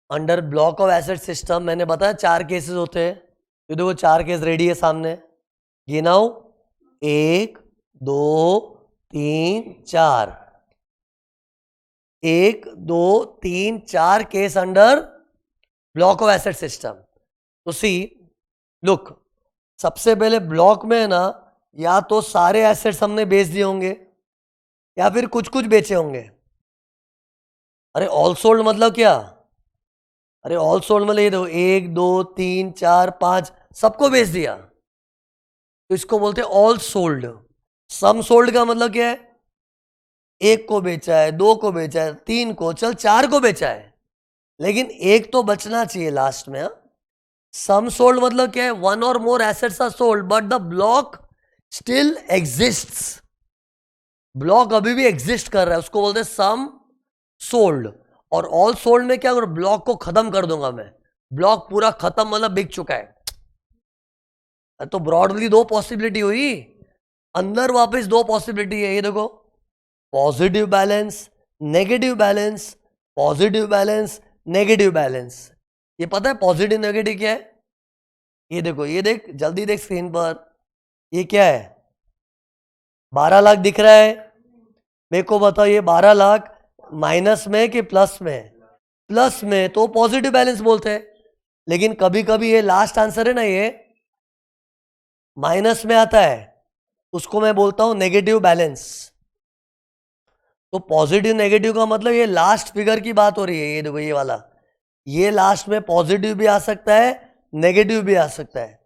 Under block of asset system मैंने बताया 4 cases होते हैं। ये देखो 4 केस रेडी है सामने, गिनाओ 1 2 3 4, 1 2 3 4 case under block of asset system. तो सी लुक, सबसे पहले ब्लॉक में है ना, या तो सारे एसेट्स हमने बेच दिए होंगे या फिर कुछ कुछ बेचे होंगे। अरे ऑल सोल्ड मतलब क्या? अरे ऑल सोल्ड मतलब ये देखो 1 2 3 4 5 सबको बेच दिया, तो इसको बोलते हैं ऑल सोल्ड। सम सोल्ड का मतलब क्या है? 1 को बेचा है, 2 को बेचा है, 3 को, चल 4 को बेचा है, लेकिन एक तो बचना चाहिए लास्ट में। सम सोल्ड मतलब क्या है? 1 और more assets are sold but the block still exists. Block अभी भी एग्जिस्ट कर रहा है, उसको बोलते हैं सम सोल्ड। और ऑल सोल्ड में क्या करूं? ब्लॉक को खत्म कर दूंगा मैं। ब्लॉक पूरा खत्म मतलब बिक चुका है। तो ब्रॉडली 2 पॉसिबिलिटी हुई, अंदर वापस 2 पॉसिबिलिटी है। ये देखो positive balance, negative balance, positive balance, negative balance. ये पता है पॉजिटिव नेगेटिव क्या है? ये देखो, ये देख, जल्दी देख स्क्रीन पर, ये क्या है? 12 लाख दिख रहा है मेरे को, बताओ ये 12 लाख माइनस में कि प्लस में? प्लस में, तो पॉजिटिव बैलेंस बोलते हैं। लेकिन कभी कभी ये लास्ट आंसर है ना, ये माइनस में आता है, उसको मैं बोलता हूं नेगेटिव बैलेंस। तो पॉजिटिव नेगेटिव का मतलब ये लास्ट फिगर की बात हो रही है। ये देखो ये वाला, ये लास्ट में पॉजिटिव भी आ सकता है, नेगेटिव भी आ सकता है।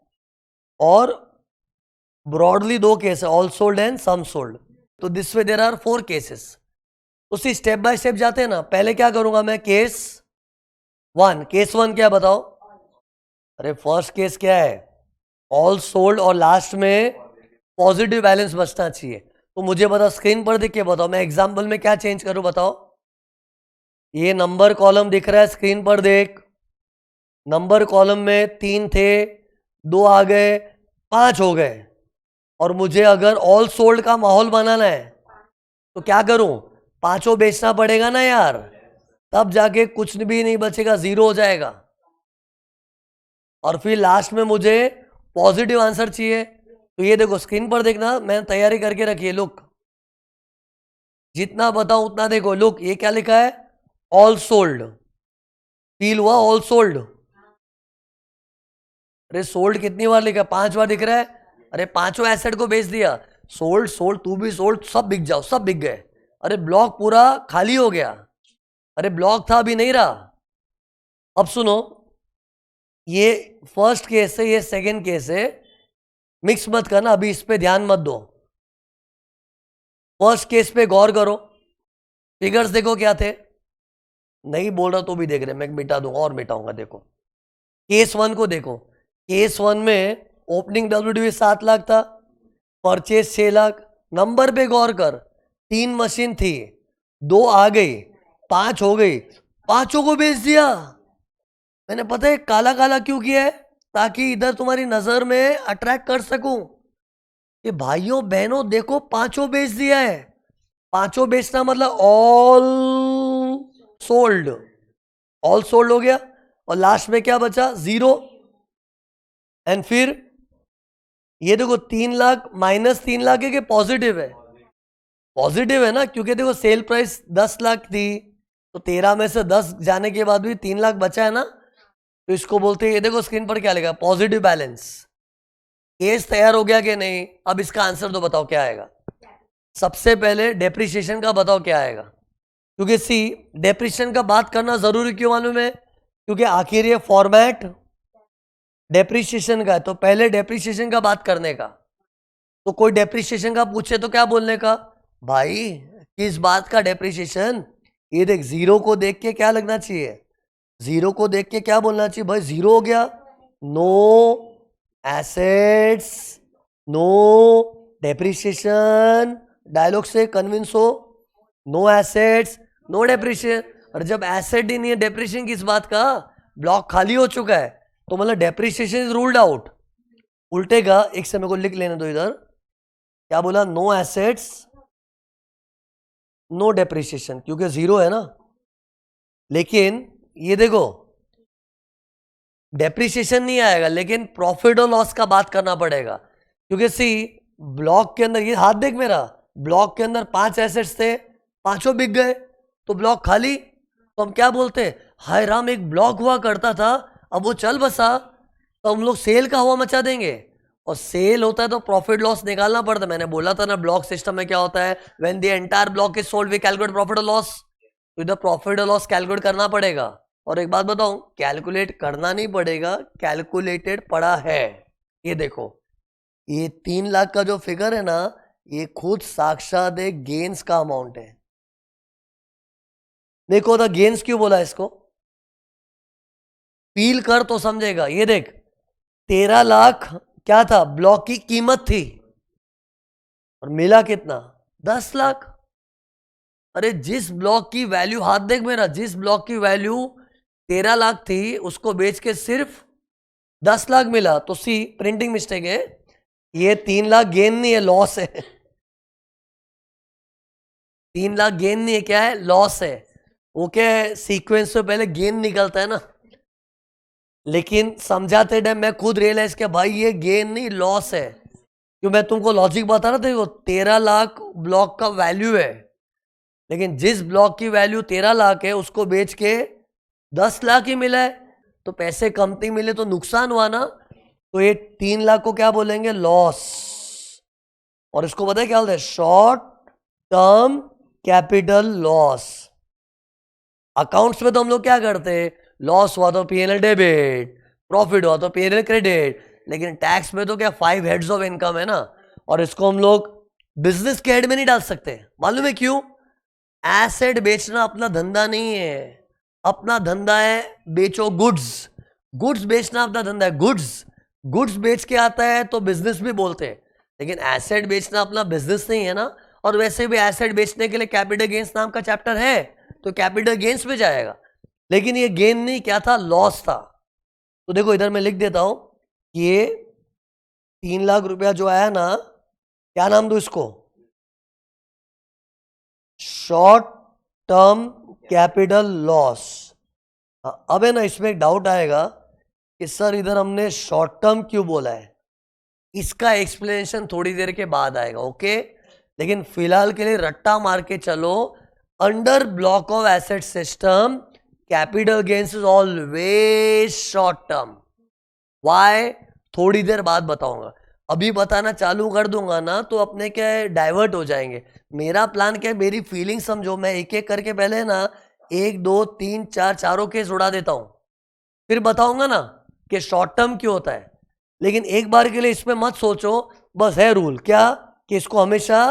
और ब्रॉडली 2 केस है, all sold and some sold. तो this way there are 4 cases. उसी स्टेप बाय स्टेप जाते हैं ना। पहले क्या करूंगा मैं? केस 1। केस 1 क्या बताओ? अरे फर्स्ट केस क्या है? ऑल सोल्ड और लास्ट में पॉजिटिव बैलेंस बचना चाहिए। तो मुझे बताओ, स्क्रीन पर देख के बताओ, मैं एग्जाम्पल में क्या चेंज करूं बताओ। ये नंबर कॉलम दिख रहा है, स्क्रीन पर देख। नंबर कॉलम में 3 थे, 2 आ गए, 5 हो गए। और मुझे अगर ऑल सोल्ड का माहौल बनाना है तो क्या करूं? 5 बेचना पड़ेगा ना यार, तब जाके कुछ भी नहीं बचेगा, 0 हो जाएगा। और फिर लास्ट में मुझे पॉजिटिव आंसर चाहिए। तो ये देखो स्क्रीन पर देखना, मैंने तैयारी करके रखी है। लुक, जितना बताऊं उतना देखो। लुक, ये क्या लिखा है? All sold. फील हुआ ऑल सोल्ड? अरे सोल्ड कितनी बार लिखा? 5 बार दिख रहा है। अरे 5 एसेट को बेच दिया, सोल्ड सोल्ड, तू भी सोल्ड, सब बिक जाओ, सब बिक गए। अरे ब्लॉक पूरा खाली हो गया। अरे ब्लॉक था, अभी नहीं रहा। अब सुनो, ये फर्स्ट केस है, ये सेकंड केस है, मिक्स मत करना, अभी इस पे ध्यान मत दो। फर्स्ट केस पे गौर करो, फिगर्स देखो क्या थे। नहीं बोल रहा तो भी देख रहे, मैं मिटा दूंगा और मिटाऊंगा। देखो केस 1 को देखो। केस 1 में ओपनिंग WDV 7 लाख था, परचेज 6 लाख। नंबर पे गौर कर, 3 मशीन थी, 2 आ गई, 5 हो गई, 5 को बेच दिया। मैंने पता है काला काला क्यों किया है? ताकि इधर तुम्हारी नजर में अट्रैक्ट कर सकूं कि भाइयों बहनों देखो 5 बेच दिया है। 5 बेचना मतलब ऑल सोल्ड। ऑल सोल्ड हो गया, और लास्ट में क्या बचा? 0। एंड फिर ये देखो 3 लाख माइनस 3 लाख है कि पॉजिटिव है? पॉजिटिव है ना, क्योंकि देखो सेल प्राइस 10 लाख थी, तो 13 में से 10 जाने के बाद भी 3 लाख बचा है ना, तो इसको बोलते हैं। ये देखो स्क्रीन पर क्या लिखा? Positive balance. केस तैयार हो गया कि नहीं? अब इसका आंसर तो बताओ क्या आएगा। सबसे पहले डेप्रिसिएशन का बताओ क्या आएगा, क्योंकि सी डेप्रिसिएशन का बात करना जरूरी क्यों मालूम है? क्योंकि आखिर ये फॉर्मेट डेप्रिसिएशन का है, तो पहले डेप्रिसिएशन का बात करने का। तो कोई डेप्रिसिएशन का पूछे तो क्या बोलने का? भाई किस बात का डेप्रिसिएशन? ये देख, 0 को देख के क्या लगना चाहिए? 0 को देख के क्या बोलना चाहिए? भाई 0 हो गया, no assets, no depreciation. Dialogue से कन्विंस हो, नो एसेट्स, नो डेप्रिसिएशन। और जब एसेट ही नहीं है, डेप्रिसिएशन किस बात का? ब्लॉक खाली हो चुका है, तो मतलब डेप्रिसिएशन इज रूल्ड आउट। उल्टेगा, एक समय को लिख लेने दो इधर। क्या बोला? नो एसेट्स, नो डेप्रिसिएशन, क्योंकि 0 है ना। लेकिन ये देखो, डेप्रिसिएशन नहीं आएगा, लेकिन प्रॉफिट और लॉस का बात करना पड़ेगा, क्योंकि सी ब्लॉक के अंदर, ये हाथ देख मेरा, ब्लॉक के अंदर 5 एसेट्स थे, 5 बिक गए तो ब्लॉक खाली। तो हम क्या बोलते हैं, हाय राम एक ब्लॉक हुआ करता था, अब वो चल बसा, तो हम लोग सेल का हवा मचा देंगे। और सेल होता है तो प्रॉफिट लॉस निकालना पड़ता है। मैंने बोला था ना ब्लॉक सिस्टम में क्या होता है, when the entire block is sold we calculate profit और लॉस। तो इधर प्रॉफिट और लॉस कैलकुलेट करना पड़ेगा। और एक बात बताऊं, कैलकुलेट करना नहीं पड़ेगा, कैलकुलेटेड पड़ा है। ये देखो, ये 3 लाख का जो फिगर है ना, ये खुद साक्षात एक गेन्स का अमाउंट है। देखो द गेन्स क्यों बोला इसको, फील कर तो समझेगा। ये देख 13 लाख क्या था, ब्लॉक की कीमत थी, और मिला कितना, 10 लाख। अरे जिस ब्लॉक की वैल्यू, हाथ देख मेरा, जिस ब्लॉक की वैल्यू 13 लाख थी उसको बेच के सिर्फ 10 लाख मिला। तो सी प्रिंटिंग मिस्टेक है, ये 3 लाख गेन नहीं है, लॉस है। 3 लाख गेन नहीं है, क्या है, लॉस है। वो क्या है, सीक्वेंस से पहले गेन निकलता है ना, लेकिन समझाते टाइम मैं खुद रियलाइज किया भाई ये गेन नहीं लॉस है। क्यों, मैं तुमको लॉजिक बता रहा था, देखो 13 लाख ब्लॉक का वैल्यू है, लेकिन जिस ब्लॉक की वैल्यू 13 लाख है उसको बेच के 10 लाख ही मिला है, तो पैसे कमती मिले तो नुकसान हुआ ना। तो ये 3 लाख को क्या बोलेंगे, लॉस। और इसको पता है क्या बोलते हैं, short term capital loss. Accounts में तो हम लोग क्या करते हैं, लॉस हुआ तो पीएनएल डेबिट, प्रॉफिट हुआ तो पीएनएल क्रेडिट, लेकिन टैक्स में तो क्या 5 हेड्स ऑफ इनकम है ना, और इसको हम लोग बिजनेस के हेड में नहीं डाल सकते। मालूम है क्यों, एसेट बेचना अपना धंधा नहीं है, अपना धंधा है बेचो गुड्स। गुड्स बेचना अपना धंधा है, गुड्स बेच के आता है तो बिजनेस भी बोलते हैं, लेकिन एसेट बेचना अपना बिजनेस नहीं है ना। और वैसे भी एसेट बेचने के लिए कैपिटल गेन्स नाम का चैप्टर है, तो कैपिटल गेन्स में जाएगा, लेकिन ये गेन नहीं, क्या था, लॉस था। तो देखो इधर मैं लिख देता हूं, ये 3 लाख रुपया जो आया ना, क्या नाम दो इसको, शॉर्ट टर्म कैपिटल लॉस। अब है ना, इसमें एक डाउट आएगा कि सर इधर हमने शॉर्ट टर्म क्यों बोला है, इसका एक्सप्लेनेशन थोड़ी देर के बाद आएगा, ओके। लेकिन फिलहाल के लिए रट्टा मार के चलो, under block of asset system capital gains is always short term. Why, थोड़ी देर बाद बताऊंगा, अभी बताना चालू कर दूंगा ना तो अपने क्या डाइवर्ट हो जाएंगे। मेरा प्लान क्या है, मेरी फीलिंग समझो, मैं एक एक करके पहले ना 1 2 3 4 चारों केस उड़ा देता हूं, फिर बताऊंगा ना कि शॉर्ट टर्म क्यों होता है। लेकिन एक बार के लिए इसमें मत सोचो, बस है रूल क्या कि इसको हमेशा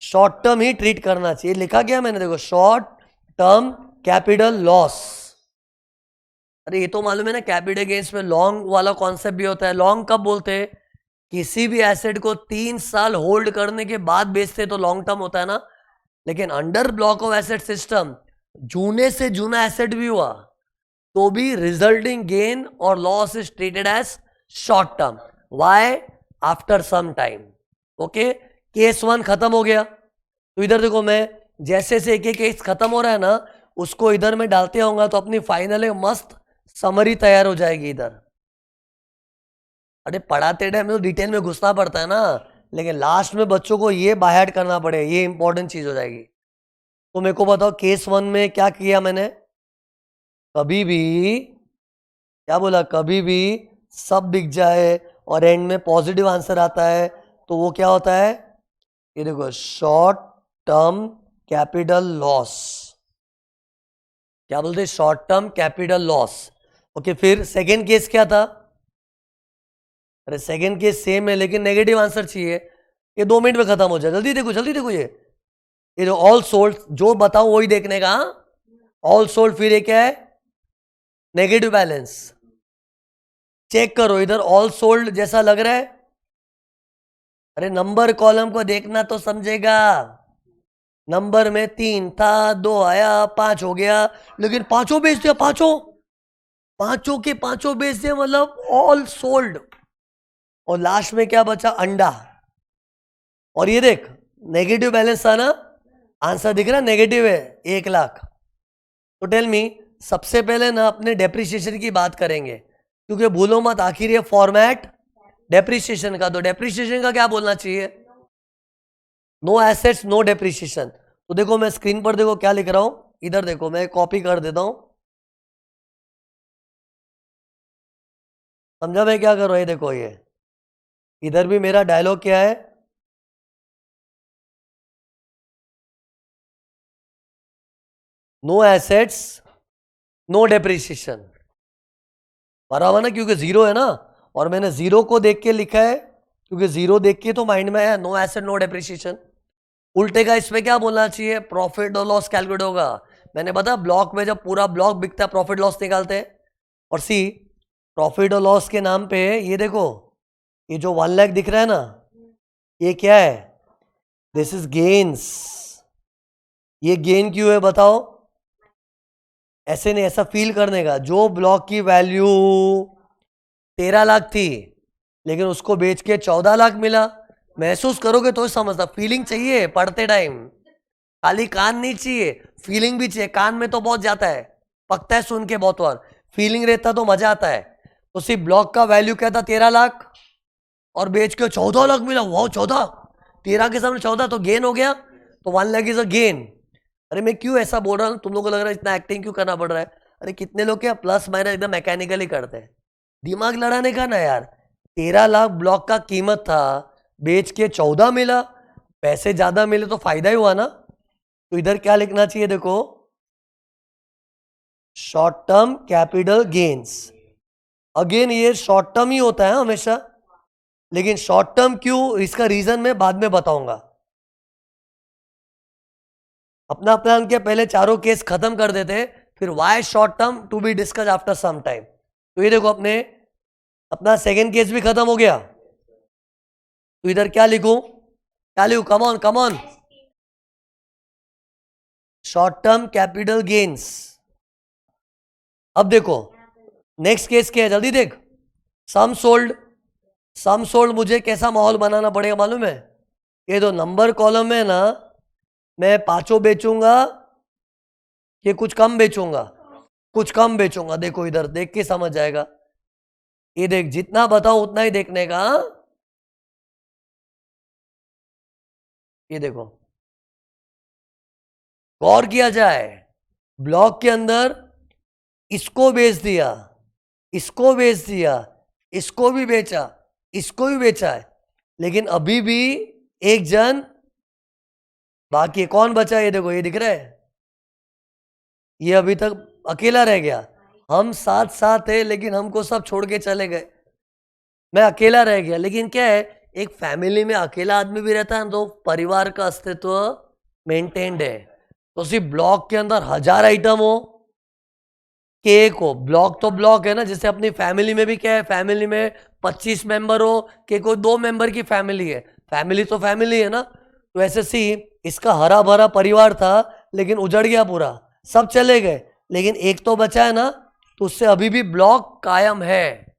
शॉर्ट टर्म ही ट्रीट करना चाहिए। लिखा गया मैंने, देखो, शॉर्ट टर्म कैपिटल लॉस। अरे ये तो मालूम है ना, कैपिटल गेन्स में लॉन्ग वाला कॉन्सेप्ट भी होता है। लॉन्ग कब बोलते हैं, किसी भी एसेट को 3 साल होल्ड करने के बाद बेचते तो लॉन्ग टर्म होता है ना। लेकिन under block of asset system जूने से जूना एसेट भी हुआ तो भी रिजल्टिंग गेन और loss is treated as short term. Why, after some time, okay. Case 1 खत्म हो गया, तो इधर देखो, मैं जैसे से एक एक केस खत्म हो रहा है ना, उसको इधर में डालते होऊंगा तो अपनी फाइनल एक मस्त समरी तैयार हो जाएगी इधर। अरे पढ़ाते टाइम तो डिटेल में घुसना पड़ता है ना, लेकिन लास्ट में बच्चों को ये बाहर करना पड़ेगा, ये इंपॉर्टेंट चीज हो जाएगी। तो मेरे को बताओ, केस 1 में क्या किया मैंने, कभी भी, क्या बोला, कभी भी सब बिक जाए और एंड में पॉजिटिव आंसर आता है तो वो क्या होता है, ये देखो, शॉर्ट टर्म कैपिटल लॉस। क्या बोलते हैं, short term capital loss, okay. फिर सेकेंड केस क्या था, अरे सेकेंड केस सेम है लेकिन नेगेटिव आंसर चाहिए। ये 2 मिनट में खत्म हो जाए, जल्दी देखो जल्दी देखो। ये जो ऑल सोल्ड जो बताऊं वही देखने का, ऑल सोल्ड, फिर ये क्या है, नेगेटिव बैलेंस। चेक करो इधर, ऑल सोल्ड जैसा लग रहा है, अरे नंबर कॉलम को देखना तो समझेगा। नंबर में 3 था, 2 आया, 5 हो गया, लेकिन पांचों बेच दिया, पांचों के पांचों बेच दिया, मतलब ऑल सोल्ड। और लास्ट में क्या बचा, अंडा। और ये देख, नेगेटिव बैलेंस था ना, आंसर दिख रहा है, नेगेटिव है 1 लाख। तो टेल मी, सबसे पहले ना अपने डेप्रिसिएशन की बात करेंगे, क्योंकि भूलो मत आखिर ये फॉर्मेट डेप्रिसिएशन का, तो डेप्रिसिएशन का क्या बोलना चाहिए, नो एसेट्स नो डेप्रिसिएशन। तो देखो मैं स्क्रीन पर देखो क्या लिख रहा हूं, इधर देखो मैं कॉपी कर देता हूं, समझा मैं क्या कर रहा हूं, ये देखो ये इधर भी मेरा डायलॉग क्या है, नो एसेट्स नो डेप्रिसिएशन, बराबर ना, क्योंकि जीरो है ना, और मैंने जीरो को देख के लिखा है, क्योंकि जीरो देख के तो माइंड में है, नो एसेट नो डेप्रिसिएशन। उल्टे का इसमें क्या बोलना चाहिए, प्रॉफिट और लॉस कैलकुलेट होगा। मैंने बताया ब्लॉक में जब पूरा ब्लॉक बिकता है प्रॉफिट लॉस निकालते हैं, और सी प्रॉफिट और लॉस के नाम पे ये देखो, ये जो 1 लाख दिख रहा है ना, ये क्या है, दिस इज गेन्स। ये गेन क्यों है बताओ, ऐसे नहीं, ऐसा फील करने का, जो ब्लॉक की वैल्यू 13 लाख थी लेकिन उसको बेच के 14 लाख मिला, महसूस करोगे तो समझता, फीलिंग चाहिए पढ़ते टाइम, खाली कान नहीं चाहिए, फीलिंग भी चाहिए। कान में तो बहुत जाता है, पकता है सुन के बहुत बार, फीलिंग रहता तो मजा आता है। तो सिर्फ ब्लॉक का वैल्यू क्या था 13 लाख और बेच के 14 लाख मिला, वाह 14, 13 के सामने 14 तो गेन हो गया, तो 1 लाख इज अ गेन। अरे मैं क्यों ऐसा बोल रहा हूँ, तुम लोगों को लग रहा है इतना एक्टिंग क्यों करना पड़ रहा है, अरे कितने लोग क्या प्लस माइनस एकदम मैकेनिकली करते हैं, दिमाग लड़ाने का ना यार। 13 लाख ब्लॉक का कीमत था, बेच के 14 मिला, पैसे ज्यादा मिले तो फायदा ही हुआ ना। तो इधर क्या लिखना चाहिए देखो, short term capital gains. Again ये शॉर्ट टर्म ही होता है हमेशा, लेकिन शॉर्ट टर्म क्यों, इसका रीजन मैं बाद में बताऊंगा। अपना प्लान क्या, पहले चारों केस खत्म कर देते, फिर why short term to be discuss after some time. तो ये देखो अपना सेकेंड केस भी खत्म हो गया, तो इधर क्या लिखूं, come on come on, short term capital gains. अब देखो नेक्स्ट केस क्या है, जल्दी देख, सम सोल्ड। सम सोल्ड मुझे कैसा माहौल बनाना पड़ेगा मालूम है, ये तो नंबर कॉलम है ना, मैं पांचों बेचूंगा कि कुछ कम बेचूंगा, कुछ कम बेचूंगा। देखो इधर देख के समझ जाएगा, ये देख जितना बताओ उतना ही देखने का। ये देखो गौर किया जाए, ब्लॉक के अंदर इसको बेच दिया, इसको बेच दिया, इसको भी बेचा, इसको भी बेचा है, लेकिन अभी भी एक जन बाकी है। कौन बचा, ये देखो ये दिख रहा है, ये अभी तक अकेला रह गया। हम साथ साथ है लेकिन हमको सब छोड़ के चले गए, मैं अकेला रह गया। लेकिन क्या है, एक फैमिली में अकेला आदमी भी रहता है तो परिवार का अस्तित्व मेंटेन्ड है। तो सिर्फ ब्लॉक के अंदर 1000 आइटम हो कि एक हो, ब्लॉक तो ब्लॉक है ना, जैसे अपनी फैमिली में भी क्या है, फैमिली में 25 मेंबर हो कि कोई 2 मेंबर की फैमिली है, फैमिली तो फैमिली है ना। तो ऐसे सी इसका हरा भरा परिवार था लेकिन उजड़ गया पूरा, सब चले गए, लेकिन एक तो बचा है ना, तो उससे अभी भी ब्लॉक कायम है।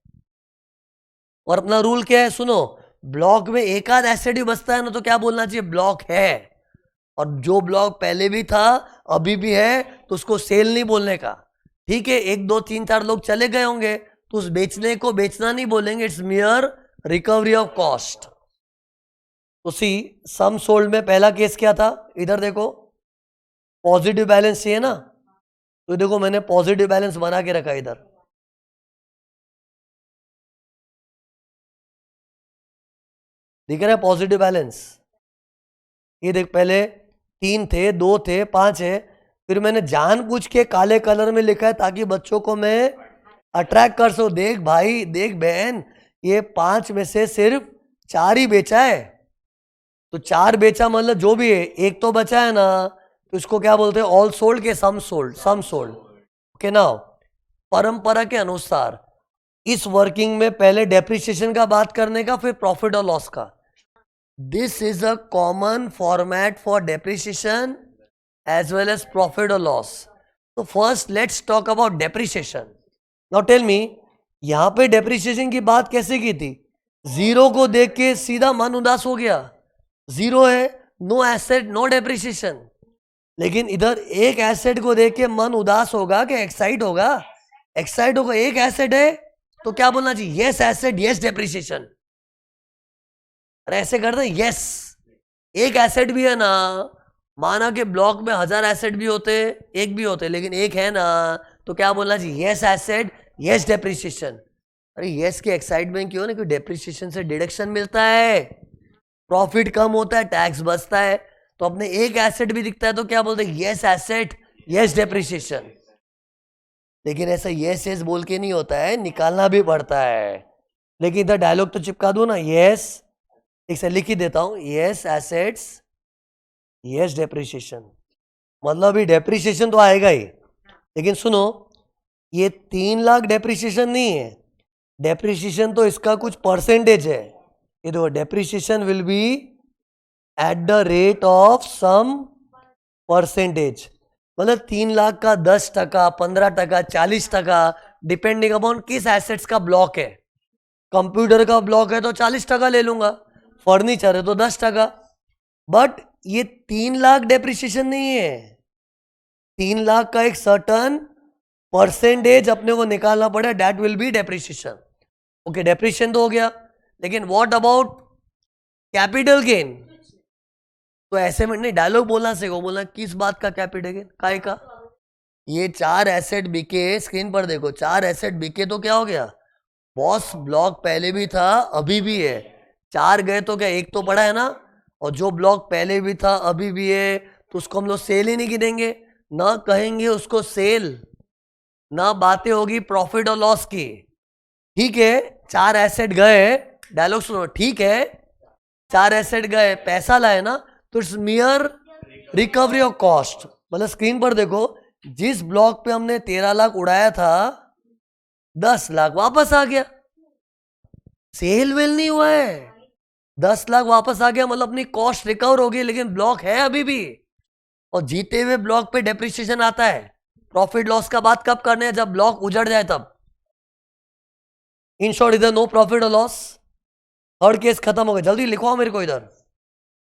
और अपना रूल क्या है सुनो, ब्लॉक में एक आध एसेट ही बचता है ना, तो क्या बोलना चाहिए, ब्लॉक है। और जो ब्लॉक पहले भी था अभी भी है तो उसको सेल नहीं बोलने का, ठीक है। 1 2 3 4 लोग चले गए होंगे तो उस बेचने को बेचना नहीं बोलेंगे, इट्स मियर रिकवरी ऑफ कॉस्ट। तो सी सम सोल्ड में पहला केस क्या था, इधर देखो पॉजिटिव बैलेंस चाहिए ना, तो देखो मैंने पॉजिटिव बैलेंस बना के रखा इधर, दिख रहा है पॉजिटिव बैलेंस। ये देख पहले 3 थे, 2 थे, 5 है, फिर मैंने जानबूझ के काले कलर में लिखा है ताकि बच्चों को मैं अट्रैक्ट कर सकूं। देख भाई देख बहन, ये 5 में से सिर्फ 4 ही बेचा है, तो 4 बेचा मतलब जो भी है, एक तो बचा है ना, तो इसको क्या बोलते हैं, ऑल सोल्ड के सम सोल्ड, सम सोल्ड। ओके नाउ परंपरा के अनुसार इस वर्किंग में पहले डेप्रिसिएशन का बात करने का, फिर प्रॉफिट और लॉस का। This is a common format for depreciation as well as profit और लॉस। तो first let's talk about depreciation. Now tell me, यहां पे डेप्रिसिएशन की बात कैसे की थी, जीरो को देख के सीधा मन उदास हो गया, जीरो है, नो एसेट नो डेप्रिसिएशन। लेकिन इधर एक एसेट को देख के मन उदास होगा कि एक्साइट होगा? एक्साइट होगा। एक एसेट है तो क्या बोलना चाहिए? Yes asset, yes depreciation. अरे ऐसे करते हैं, यस। एक एसेट भी है ना, माना कि ब्लॉक में 1000 एसेट भी होते, एक भी होते, लेकिन एक है ना, तो क्या बोलना चाहिए? Yes asset, yes depreciation. अरे यस के एक्साइटमेंट क्यों ना, क्योंकि डेप्रिसिएशन से डिडक्शन मिलता है, प्रॉफिट कम होता है, टैक्स बचता है। तो अपने एक एसेट भी दिखता है तो क्या बोलते हैं? Yes asset, yes depreciation. लेकिन ऐसा यस यस बोल के नहीं होता है, निकालना भी पड़ता है। लेकिन इधर डायलॉग तो चिपका दो ना, यस, एक से लिख ही देता हूं, यस एसेट्स, यस डेप्रिसिएशन। मतलब ये डेप्रिसिएशन तो आएगा ही, लेकिन सुनो, ये 3 लाख डेप्रिसिएशन नहीं है। डेप्रिसिएशन तो इसका कुछ परसेंटेज है। ये देखो, depreciation will be at the rate of some percentage. मतलब 3 लाख का 10%, 15%, 40%, डिपेंडिंग अपॉन किस एसेट्स का ब्लॉक है। कंप्यूटर का ब्लॉक है तो 40% ले लूंगा, फर्नीचर है तो 10%। बट ये 3 लाख डेप्रिसिएशन नहीं है। 3 लाख का एक सर्टन परसेंटेज अपने को निकालना पड़े, that will be depreciation. Okay, depreciation तो हो गया, लेकिन व्हाट अबाउट कैपिटल गेन? तो ऐसे में नहीं, डायलॉग बोलना सीखो। बोलना किस बात का कैपिटल गेन, काय का? ये 4 एसेट बिके, स्क्रीन पर देखो, 4 एसेट बिके तो क्या हो गया? बॉस ब्लॉक पहले भी था, अभी भी है। 4 गए तो क्या एक तो पड़ा है ना, और जो ब्लॉक पहले भी था अभी भी है, तो उसको हम लोग सेल ही नहीं गिनेंगे, ना कहेंगे उसको सेल, ना बातें होगी प्रॉफिट और लॉस की। ठीक है, 4 एसेट गए, डायलॉग सुनो, ठीक है, 4 एसेट गए, पैसा लाए ना, तो इट्स मियर रिकवरी ऑफ कॉस्ट। मतलब स्क्रीन पर देखो, जिस ब्लॉक पे हमने 13 लाख उड़ाया था, 10 लाख वापस आ गया, सेल वेल नहीं हुआ है, 10 लाख वापस आ गया, मतलब अपनी कॉस्ट रिकवर हो गई, लेकिन ब्लॉक है अभी भी। और जीते हुए ब्लॉक पे डेप्रिसिएशन आता है। प्रॉफिट लॉस का बात कब करने हैं? जब ब्लॉक उजड़ जाए तब। इन शॉर्ट, इधर नो प्रॉफिट और लॉस। थर्ड केस खत्म हो गया, जल्दी लिखवाओ मेरे को इधर।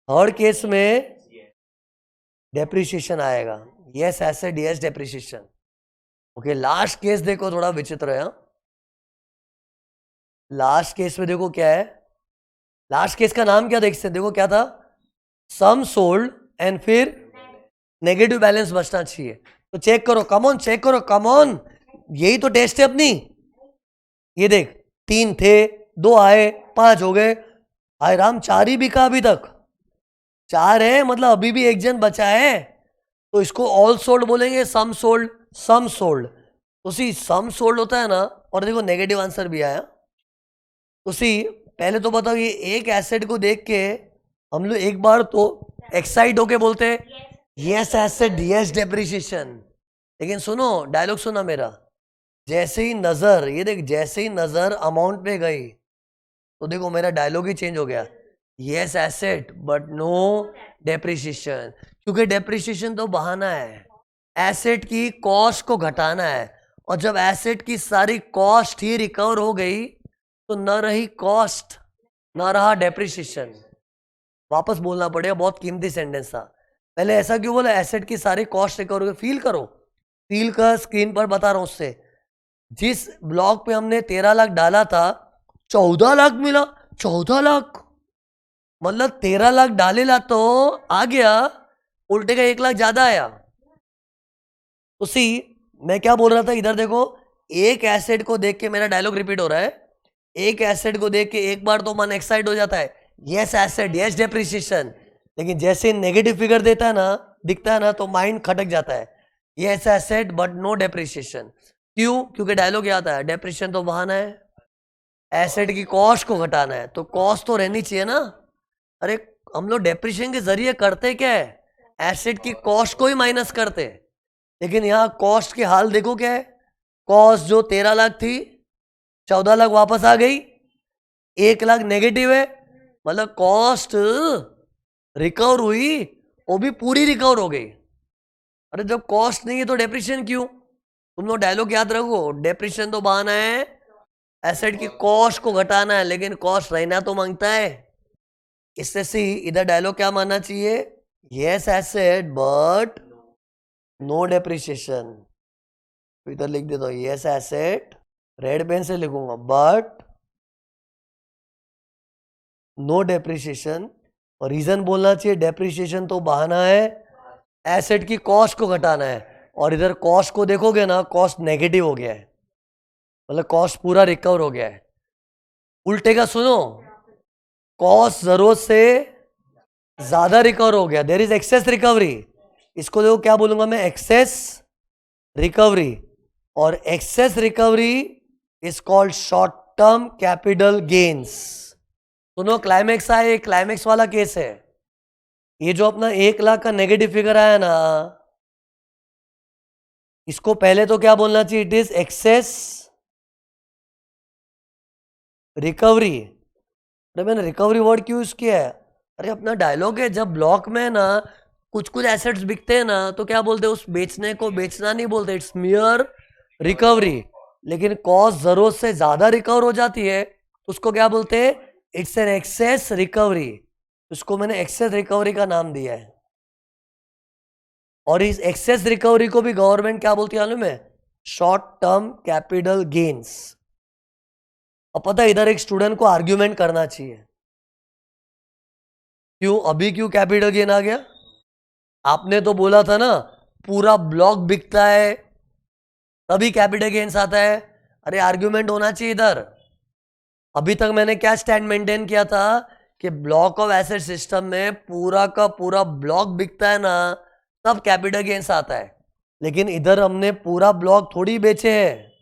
थर्ड केस में डेप्रिसिएशन आएगा, yes asset, yes depreciation. Okay, last case देखो, थोड़ा विचित्र है। लास्ट केस में देखो क्या है, लास्ट केस का नाम क्या देख सकते, देखो क्या था, सम सोल्ड एंड फिर नेगेटिव बैलेंस बचना चाहिए। तो चेक करो, कम ऑन, चेक करो, कम ऑन, यही तो टेस्ट है अपनी। ये देख, 3 थे, 2 आए, 5 हो गए, हाय राम 4 ही बिका अभी तक। 4 है, मतलब अभी भी एक जन बचा है, तो इसको ऑल सोल्ड बोलेंगे, सम सोल्ड, सम सोल्ड। उसी सम सोल्ड होता है ना, और देखो नेगेटिव आंसर भी आया। उसी पहले तो बताओ, ये एक एसेट को देख के हम लोग एक बार तो एक्साइट होके बोलते हैं यस एसेट, यस डेप्रिसिएशन। लेकिन सुनो, डायलॉग सुना मेरा, जैसे ही नजर, ये देख, जैसे ही नजर अमाउंट पे गई, तो देखो मेरा डायलॉग ही चेंज हो गया, yes asset but no depreciation. क्योंकि डेप्रिसिएशन तो बहाना है, एसेट की कॉस्ट को घटाना है। और जब एसेट की सारी कॉस्ट ही रिकवर हो गई, तो न रही कॉस्ट, न रहा डेप्रिसिएशन। वापस बोलना पड़ेगा, बहुत कीमती सेंटेंस था। पहले ऐसा क्यों बोला, एसेट की सारी कॉस्ट रिकवर हो गई? फील करो, फील कर, स्क्रीन पर बता रहा हूं उससे। जिस ब्लॉक पे हमने 13 लाख डाला था, 14 लाख मिला। 14 लाख मतलब 13 लाख डालेला तो आ गया, उल्टे का 1 लाख ज्यादा आया। उसी मैं क्या बोल रहा था, इधर देखो, एक एसेट को देख के मेरा डायलॉग रिपीट हो रहा है। एक एसेट को देख के एक बार तो मन एक्साइट हो जाता है, यस एसेट, यस डेप्रिसिएशन। लेकिन जैसे नेगेटिव फिगर देता है ना, दिखता है ना, तो माइंड खटक जाता है, yes asset but no depreciation. क्यों? क्योंकि डायलॉग याद है, डेप्रिसिएशन तो बहाना है, एसेट की कॉस्ट को घटाना है, तो कॉस्ट तो रहनी चाहिए ना। अरे हम लोग डेप्रिसिएशन के जरिए करते क्या है, एसेट की कॉस्ट को ही माइनस करते। लेकिन यहाँ कॉस्ट के हाल देखो क्या है, कॉस्ट जो 13 लाख थी, 14 लाख वापस आ गई, 1 लाख नेगेटिव है। मतलब कॉस्ट रिकवर हुई, वो भी पूरी रिकवर हो गई। अरे जब कॉस्ट नहीं है तो डेप्रिसिएशन क्यों? तुम लोग डायलॉग याद रखो, डेप्रिसिएशन तो बहाना है, एसेट की कॉस्ट को घटाना है, लेकिन कॉस्ट रहना तो मांगता है। इससे सी इधर डायलॉग क्या मानना चाहिए, yes asset but no depreciation, तो इधर लिख देता हूं यस एसेट, रेड पेन से लिखूंगा, बट नो डेप्रिसिएशन। और रीजन बोलना चाहिए, डेप्रिसिएशन तो बहाना है, एसेट की कॉस्ट को घटाना है। और इधर कॉस्ट को देखोगे ना, कॉस्ट नेगेटिव हो गया है, मतलब कॉस्ट पूरा रिकवर हो गया है। उल्टे का सुनो, कॉस्ट जरूरत से ज्यादा रिकवर हो गया, देयर इज एक्सेस रिकवरी। इसको देखो क्या बोलूंगा मैं, एक्सेस रिकवरी। और excess recovery is called short term capital gains. सुनो, क्लाइमेक्स आए, क्लाइमेक्स वाला केस है ये। जो अपना 1 लाख का नेगेटिव फिगर आया ना, इसको पहले तो क्या बोलना चाहिए, इट इज एक्सेस रिकवरी। अरे मैंने रिकवरी वर्ड क्यों यूज किया है? अरे अपना डायलॉग है, जब ब्लॉक में ना कुछ कुछ एसेट्स बिकते हैं ना, तो क्या बोलते हैं, उस बेचने को बेचना नहीं बोलते, इट्स मियर रिकवरी। लेकिन कॉस्ट जरूरत से ज्यादा रिकवर हो जाती है तो उसको क्या बोलते हैं, इट्स एन एक्सेस रिकवरी। उसको मैंने एक्सेस रिकवरी का नाम दिया है। और इस एक्सेस रिकवरी को भी गवर्नमेंट क्या बोलती है मालूम में, शॉर्ट टर्म कैपिटल गेन्स। अब पता है इधर एक स्टूडेंट को आर्ग्यूमेंट करना चाहिए, क्यों अभी क्यों कैपिटल गेन आ गया? आपने तो बोला था ना पूरा ब्लॉक बिकता है तभी कैपिटल गेन्स आता है। अरे आर्ग्यूमेंट होना चाहिए इधर। अभी तक मैंने क्या स्टैंड मेंटेन किया था कि ब्लॉक ऑफ एसेट सिस्टम में पूरा का पूरा ब्लॉक बिकता है ना, तब कैपिटल गेन्स आता है। लेकिन इधर हमने पूरा ब्लॉक थोड़ी बेचे हैं,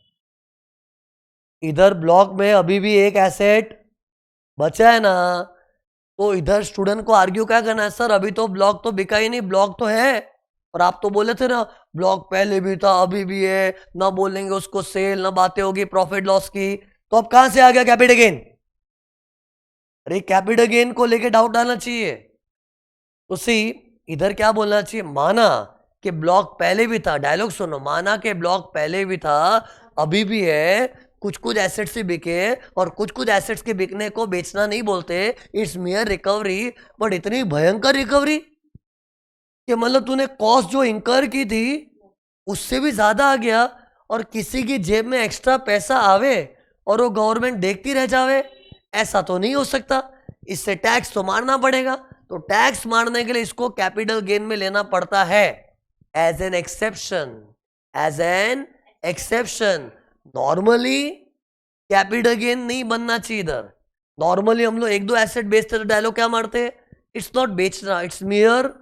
इधर ब्लॉक में अभी भी एक एसेट बचा है ना। तो इधर स्टूडेंट को आर्ग्यू क्या करना है, सर अभी तो ब्लॉक तो बिका ही नहीं, ब्लॉक तो है। और आप तो बोले थे ना ब्लॉक पहले भी था अभी भी है, ना बोलेंगे उसको सेल, ना बातें होगी प्रॉफिट लॉस की, तो अब कहां से आ गया कैपिटल गेन? अरे कैपिटल गेन को लेके डाउट डालना चाहिए। तो सी इधर क्या बोलना चाहिए, माना कि ब्लॉक पहले भी था, डायलॉग सुनो, माना कि ब्लॉक पहले भी था अभी भी है, कुछ कुछ एसेट्स ही बिके और कुछ कुछ एसेट्स के बिकने को बेचना नहीं बोलते, इट्स मियर रिकवरी। बट इतनी भयंकर रिकवरी कि मतलब तूने कॉस्ट जो इंकर की थी उससे भी ज्यादा आ गया, और किसी की जेब में एक्स्ट्रा पैसा आवे और वो गवर्नमेंट देखती रह जावे, ऐसा तो नहीं हो सकता। इससे टैक्स तो मारना पड़ेगा, तो टैक्स मारने के लिए इसको कैपिटल गेन में लेना पड़ता है as an exception, as an exception. Normally capital gain नहीं बनना चाहिए इधर। नॉर्मली हम लोग एक दो एसेट बेचते तो डायलॉग क्या मारते हैं, इट्स नॉट बेचना, इट्स मियर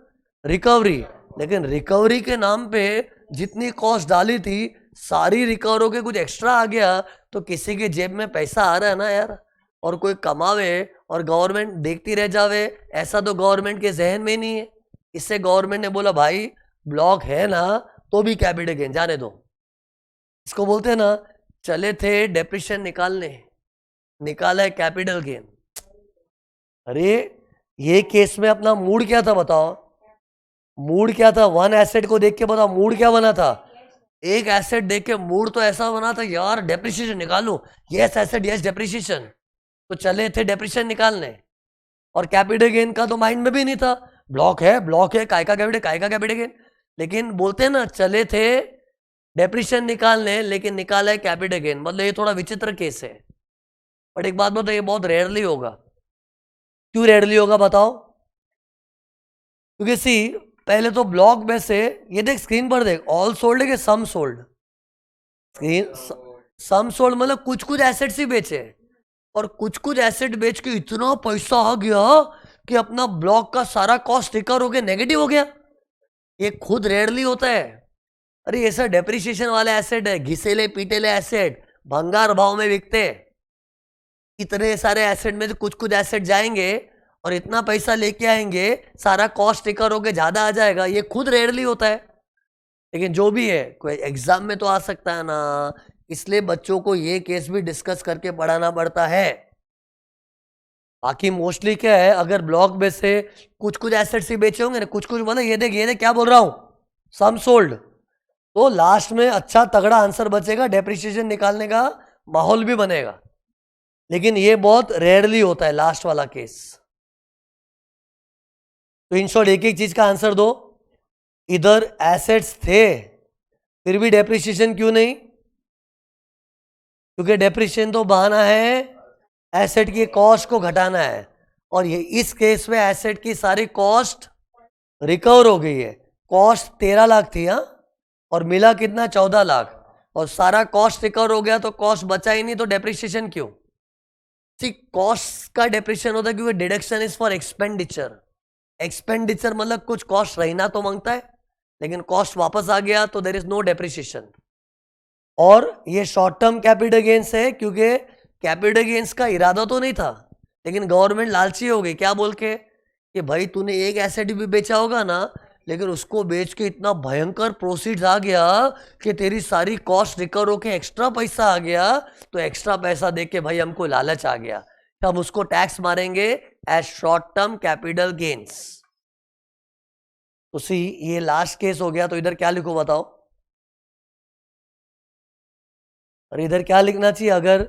रिकवरी। लेकिन रिकवरी के नाम पे जितनी कॉस्ट डाली थी सारी रिकवर होके कुछ एक्स्ट्रा आ गया, तो किसी के जेब में पैसा आ रहा है ना यार, और कोई कमावे और गवर्नमेंट देखती रह जावे, ऐसा तो गवर्नमेंट के जहन में नहीं है। इससे गवर्नमेंट ने बोला भाई ब्लॉक है ना तो भी कैपिटल गेन जाने दो। इसको बोलते हैं ना, चले थे डेप्रिशिएशन निकालने, निकाला है कैपिटल गेन। अरे ये केस में अपना मूड क्या था बताओ, मूड क्या था? वन एसेट को देख के बताओ मूड क्या बना था। एक एसेट देख के मूड तो ऐसा बना था यार डेप्रिसिएशन निकालूं, यस एसेट यस डेप्रिसिएशन। तो चले थे डेप्रिसिएशन निकालने, और कैपिटल गेन का तो माइंड में भी नहीं था, ब्लॉक है काय का कैपिटल गेन। लेकिन बोलते हैं ना चले थे डेप्रिसिएशन निकालने लेकिन निकाला है कैपिटल गेन, मतलब ये थोड़ा विचित्र केस है। बट एक बात बताओ, ये बहुत रेयरली होगा। क्यों रेयरली होगा बताओ? क्योंकि सी पहले तो ब्लॉक में से, ये देख स्क्रीन पर देख, ऑल सोल्ड है कि सम सोल्ड? स्क्रीन सम सोल्ड मतलब कुछ कुछ एसेट्स ही बेचे, और कुछ कुछ एसेट बेच के इतना पैसा आ गया कि अपना ब्लॉक का सारा कॉस्ट रिकवर हो गया, नेगेटिव हो गया। ये खुद रेयरली होता है। अरे ये सर डेप्रिसिएशन वाले एसेट है, घिसेले पीटेले एसेट भंगार भाव में बिकते। इतने सारे एसेट में से कुछ कुछ एसेट जाएंगे और इतना पैसा लेके आएंगे, सारा कॉस्ट रिकवर होके ज्यादा आ जाएगा, ये खुद रेयरली होता है। लेकिन जो भी है कोई एग्जाम में तो आ सकता है ना, इसलिए बच्चों को ये केस भी डिस्कस करके पढ़ाना पड़ता है। बाकी मोस्टली क्या है, अगर ब्लॉक में से कुछ कुछ एसेट्स ही बेचे होंगे ना, कुछ कुछ मतलब ये देख क्या बोल रहा हूं, सम सोल्ड, तो लास्ट में अच्छा तगड़ा आंसर बचेगा, डेप्रिसिएशन निकालने का माहौल भी बनेगा। लेकिन ये बहुत रेयरली होता है लास्ट वाला केस। तो इन शॉर्ट एक एक चीज का आंसर दो। इधर एसेट्स थे फिर भी डेप्रिसिएशन क्यों नहीं? क्योंकि डेप्रिसिएशन तो बहाना है एसेट की कॉस्ट को घटाना है, और ये इस केस में एसेट की सारी कॉस्ट रिकवर हो गई है। कॉस्ट 13 लाख थी, हाँ, और मिला कितना? 14 लाख, और सारा कॉस्ट रिकवर हो गया तो कॉस्ट बचा ही नहीं, तो डेप्रिसिएशन क्यों? कॉस्ट का डेप्रिसिएशन होता है क्योंकि deduction is for expenditure. Expenditure मतलब कुछ कॉस्ट रहना तो मांगता है, लेकिन कॉस्ट वापस आ गया तो देयर इज नो डेप्रिसिएशन। और ये शॉर्ट टर्म कैपिटल गेन्स है क्योंकि कैपिटल गेन्स का इरादा तो नहीं था, लेकिन गवर्नमेंट लालची हो गई, क्या बोल के कि भाई तूने एक एसेट भी बेचा होगा ना, लेकिन उसको बेच के इतना भयंकर प्रोसीड्स आ गया कि तेरी सारी कॉस्ट रिकवर होके एक्स्ट्रा पैसा आ गया, तो एक्स्ट्रा पैसा दे के भाई हमको लालच आ गया, तो हम उसको टैक्स मारेंगे as short term capital gains. तो सी ये लास्ट केस हो गया, तो इधर क्या लिखो बताओ? और इधर क्या लिखना चाहिए अगर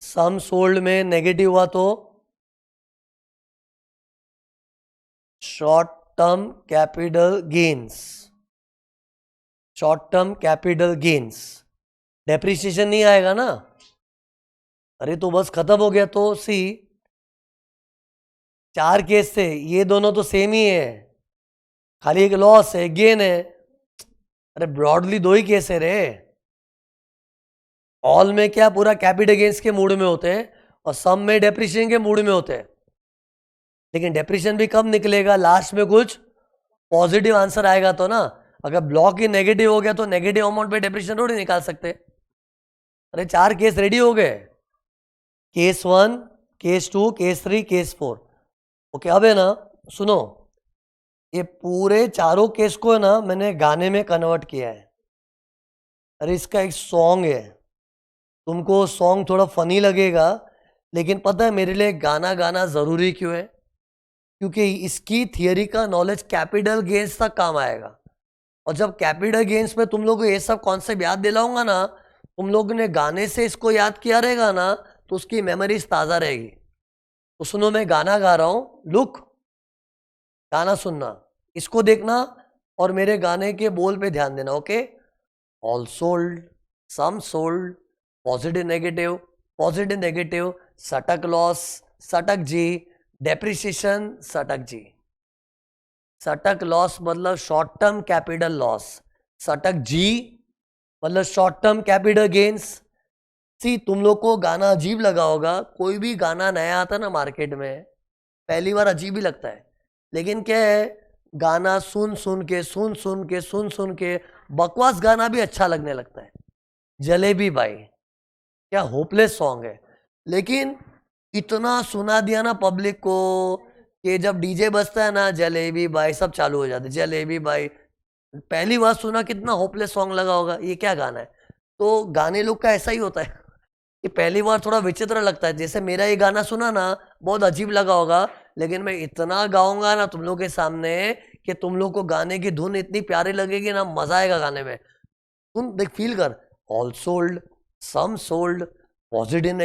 सम सोल्ड में नेगेटिव हुआ तो? Short term capital gains, short term capital gains, depreciation नहीं आएगा ना। अरे तो बस खत्म हो गया। तो सी 4 केस थे, ये दोनों तो सेम ही है, खाली एक लॉस है, गेन है। अरे ब्रॉडली 2 ही केस है रे। ऑल में क्या पूरा कैपिटल गेन्स के मूड में होते हैं, और सम में डेप्रिसिएशन के मूड में होते हैं। लेकिन डेप्रिसिएशन भी कब निकलेगा? लास्ट में कुछ पॉजिटिव आंसर आएगा तो ना। अगर ब्लॉक ही नेगेटिव हो गया तो नेगेटिव अमाउंट पे डेप्रिसिएशन थोड़ी निकाल सकते। अरे 4 केस रेडी हो गए, case 1, case 2, case 3, case 4। Okay, अब है ना, सुनो, ये पूरे चारों केस को है ना मैंने गाने में कन्वर्ट किया है। अरे इसका एक सॉन्ग है, तुमको सॉन्ग थोड़ा फनी लगेगा, लेकिन पता है मेरे लिए गाना गाना जरूरी क्यों है? क्योंकि इसकी थियरी का नॉलेज कैपिटल गेन्स तक काम आएगा, और जब कैपिटल गेन्स में तुम लोग को ये सब कॉन्सेप्ट याद दिलाऊंगा ना, तुम लोग ने गाने से इसको याद किया रहेगा ना, तो उसकी मेमोरीज ताज़ा रहेगी। तो सुनो, मैं गाना गा रहा हूं, लुक, गाना सुनना, इसको देखना, और मेरे गाने के बोल पे ध्यान देना। ओके? ऑल सोल्ड, सम सोल्ड, पॉजिटिव नेगेटिव, सटक लॉस, सटक जी, डेप्रिसिएशन, सटक जी। सटक लॉस मतलब शॉर्ट टर्म कैपिटल लॉस, सटक जी मतलब शॉर्ट टर्म कैपिटल गेन्स। सी तुम लोग को गाना अजीब लगा होगा, कोई भी गाना नया आता ना मार्केट में, पहली बार अजीब ही लगता है, लेकिन क्या है, गाना सुन सुन के बकवास गाना भी अच्छा लगने लगता है। जलेबी भाई क्या होपलेस सॉन्ग है, लेकिन इतना सुना दिया ना पब्लिक को कि जब डीजे बजता है ना, जलेबी भाई सब चालू हो जाते, जलेबी भाई। पहली बार सुना कितना होपलेस सॉन्ग लगा होगा, ये क्या गाना है? तो गाने लोग का ऐसा ही होता है कि पहली बार थोड़ा विचित्र लगता है। जैसे मेरा ये गाना सुना ना, बहुत अजीब लगा होगा, लेकिन मैं इतना गाऊंगा ना तुम लोग के सामने कि तुम लोग को गाने की धुन इतनी प्यारी लगेगी ना, मजा आएगा गाने में। तुम देख, फील कर, ऑल सोल्ड, सम सोल्ड, पॉजिटिव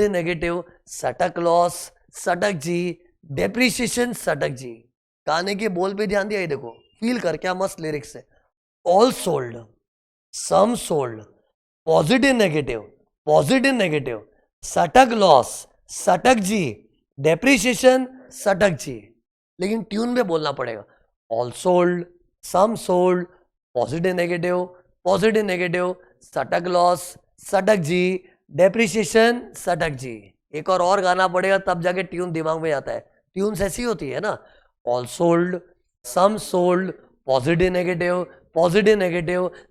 नेगेटिव, सटक लॉस, सटक जी, डेप्रिसिएशन, सटक जी। गाने के बोल पे ध्यान दिया, ये देखो, फील कर, क्या मस्त लिरिक्स है। ऑल सोल्ड, सम सोल्ड, पॉजिटिव नेगेटिव, सटक लॉस, सटक जी, डेप्रिसिएशन, सटक जी। लेकिन ट्यून में बोलना पड़ेगा, ऑल सोल्ड, सम सोल्ड, पॉजिटिव नेगेटिव, सटक लॉस, सटक जी, डेप्रिसिएशन, सटक जी। एक और गाना पड़ेगा, तब जाके ट्यून दिमाग में आता है। ट्यून्स ऐसी होती है ना, ऑल सोल्ड, सम सोल्ड, पॉजिटिव नेगेटिव,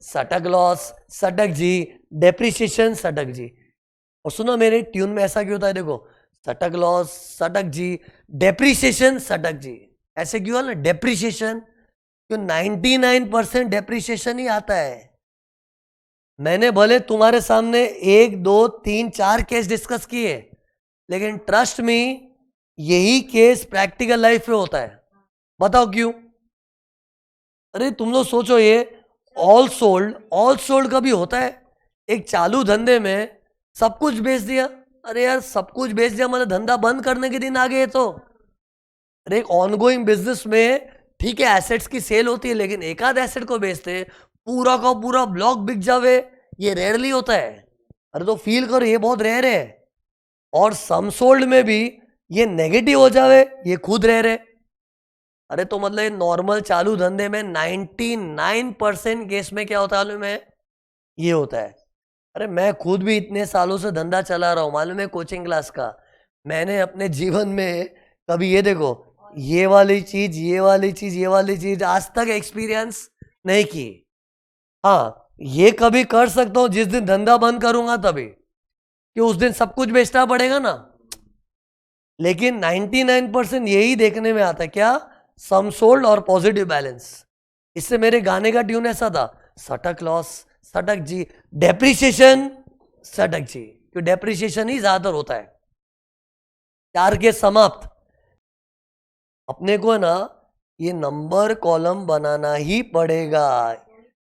सटक लॉस, सटक जी, डेप्रिसिएशन, सटक जी। और सुनो, मेरे ट्यून में ऐसा क्यों होता है? देखो, सटक लॉस, सटक जी, डेप्रिसिएशन, सटक जी। ऐसे क्यों ना? डेप्रिसिएशन क्यों? 99% डेप्रिसिएशन ही आता है। मैंने भले तुम्हारे सामने 1, 2, 3, 4 केस डिस्कस किए, लेकिन ट्रस्ट मी, यही केस प्रैक्टिकल लाइफ में होता है। बताओ क्यों? अरे तुम लोग सोचो, ये ऑल सोल्ड कभी होता है? एक चालू धंधे में सब कुछ बेच दिया। अरे यार, सब कुछ बेच दिया मतलब धंधा बंद करने के दिन आ गए। तो अरे एक ऑनगोइंग बिजनेस में ठीक है एसेट्स की सेल होती है, लेकिन एक आध एसेट को बेचते पूरा का पूरा ब्लॉक बिक जावे, ये रेयरली होता है। अरे तो फील करो, ये बहुत रेयर है। और सम सोल्ड में भी ये नेगेटिव हो जावे, ये खुद रेयर है। अरे तो मतलब नॉर्मल चालू धंधे में 99% केस में क्या होता है मालूम है? ये होता है। अरे मैं खुद भी इतने सालों से धंधा चला रहा हूं, मालूम है, कोचिंग क्लास का। मैंने अपने जीवन में कभी ये देखो, ये वाली चीज, ये वाली चीज, ये वाली चीज आज तक एक्सपीरियंस नहीं की। हाँ, ये कभी कर सकता हूं जिस दिन धंधा बंद करूंगा तभी, कि उस दिन सब कुछ बेचना पड़ेगा ना। लेकिन 99% यही देखने में आता है, क्या? सम सोल्ड और पॉजिटिव बैलेंस। इससे मेरे गाने का ट्यून ऐसा था, सटक लॉस सटक जी, डेप्रिसिएशन सटक जी, क्यों डेप्रिसिएशन ही ज्यादातर होता है। चार के समाप्त। अपने को है ना ये नंबर कॉलम बनाना ही पड़ेगा,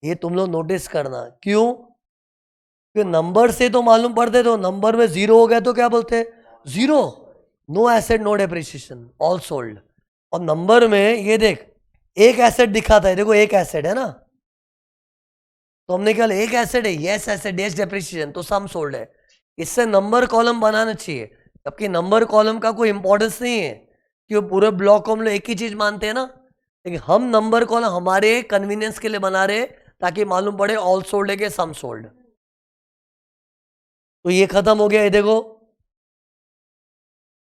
ये तुम लोग नोटिस करना। क्यों? क्योंकि नंबर से तो मालूम पड़ते, तो नंबर में जीरो हो गया तो क्या बोलते हैं? Zero, no asset no depreciation, all sold. और नंबर में ये देख, एक एसेट दिखाता है, देखो एक एसेट है ना, तो हमने क्या एक एसेट है, यस एसेट डेस डेप्रिसिएशन, तो सम सोल्ड है। इससे नंबर कॉलम बनाना चाहिए, जबकि नंबर कॉलम का कोई इंपॉर्टेंस नहीं है, कि वो पूरे ब्लॉक को हम लोग एक ही चीज मानते हैं ना। लेकिन हम नंबर कॉलम हमारे कन्वीनियंस के लिए बना रहे, ताकि मालूम पड़े ऑल सोल्ड है कि सम सोल्ड। तो ये खत्म हो गया, ये देखो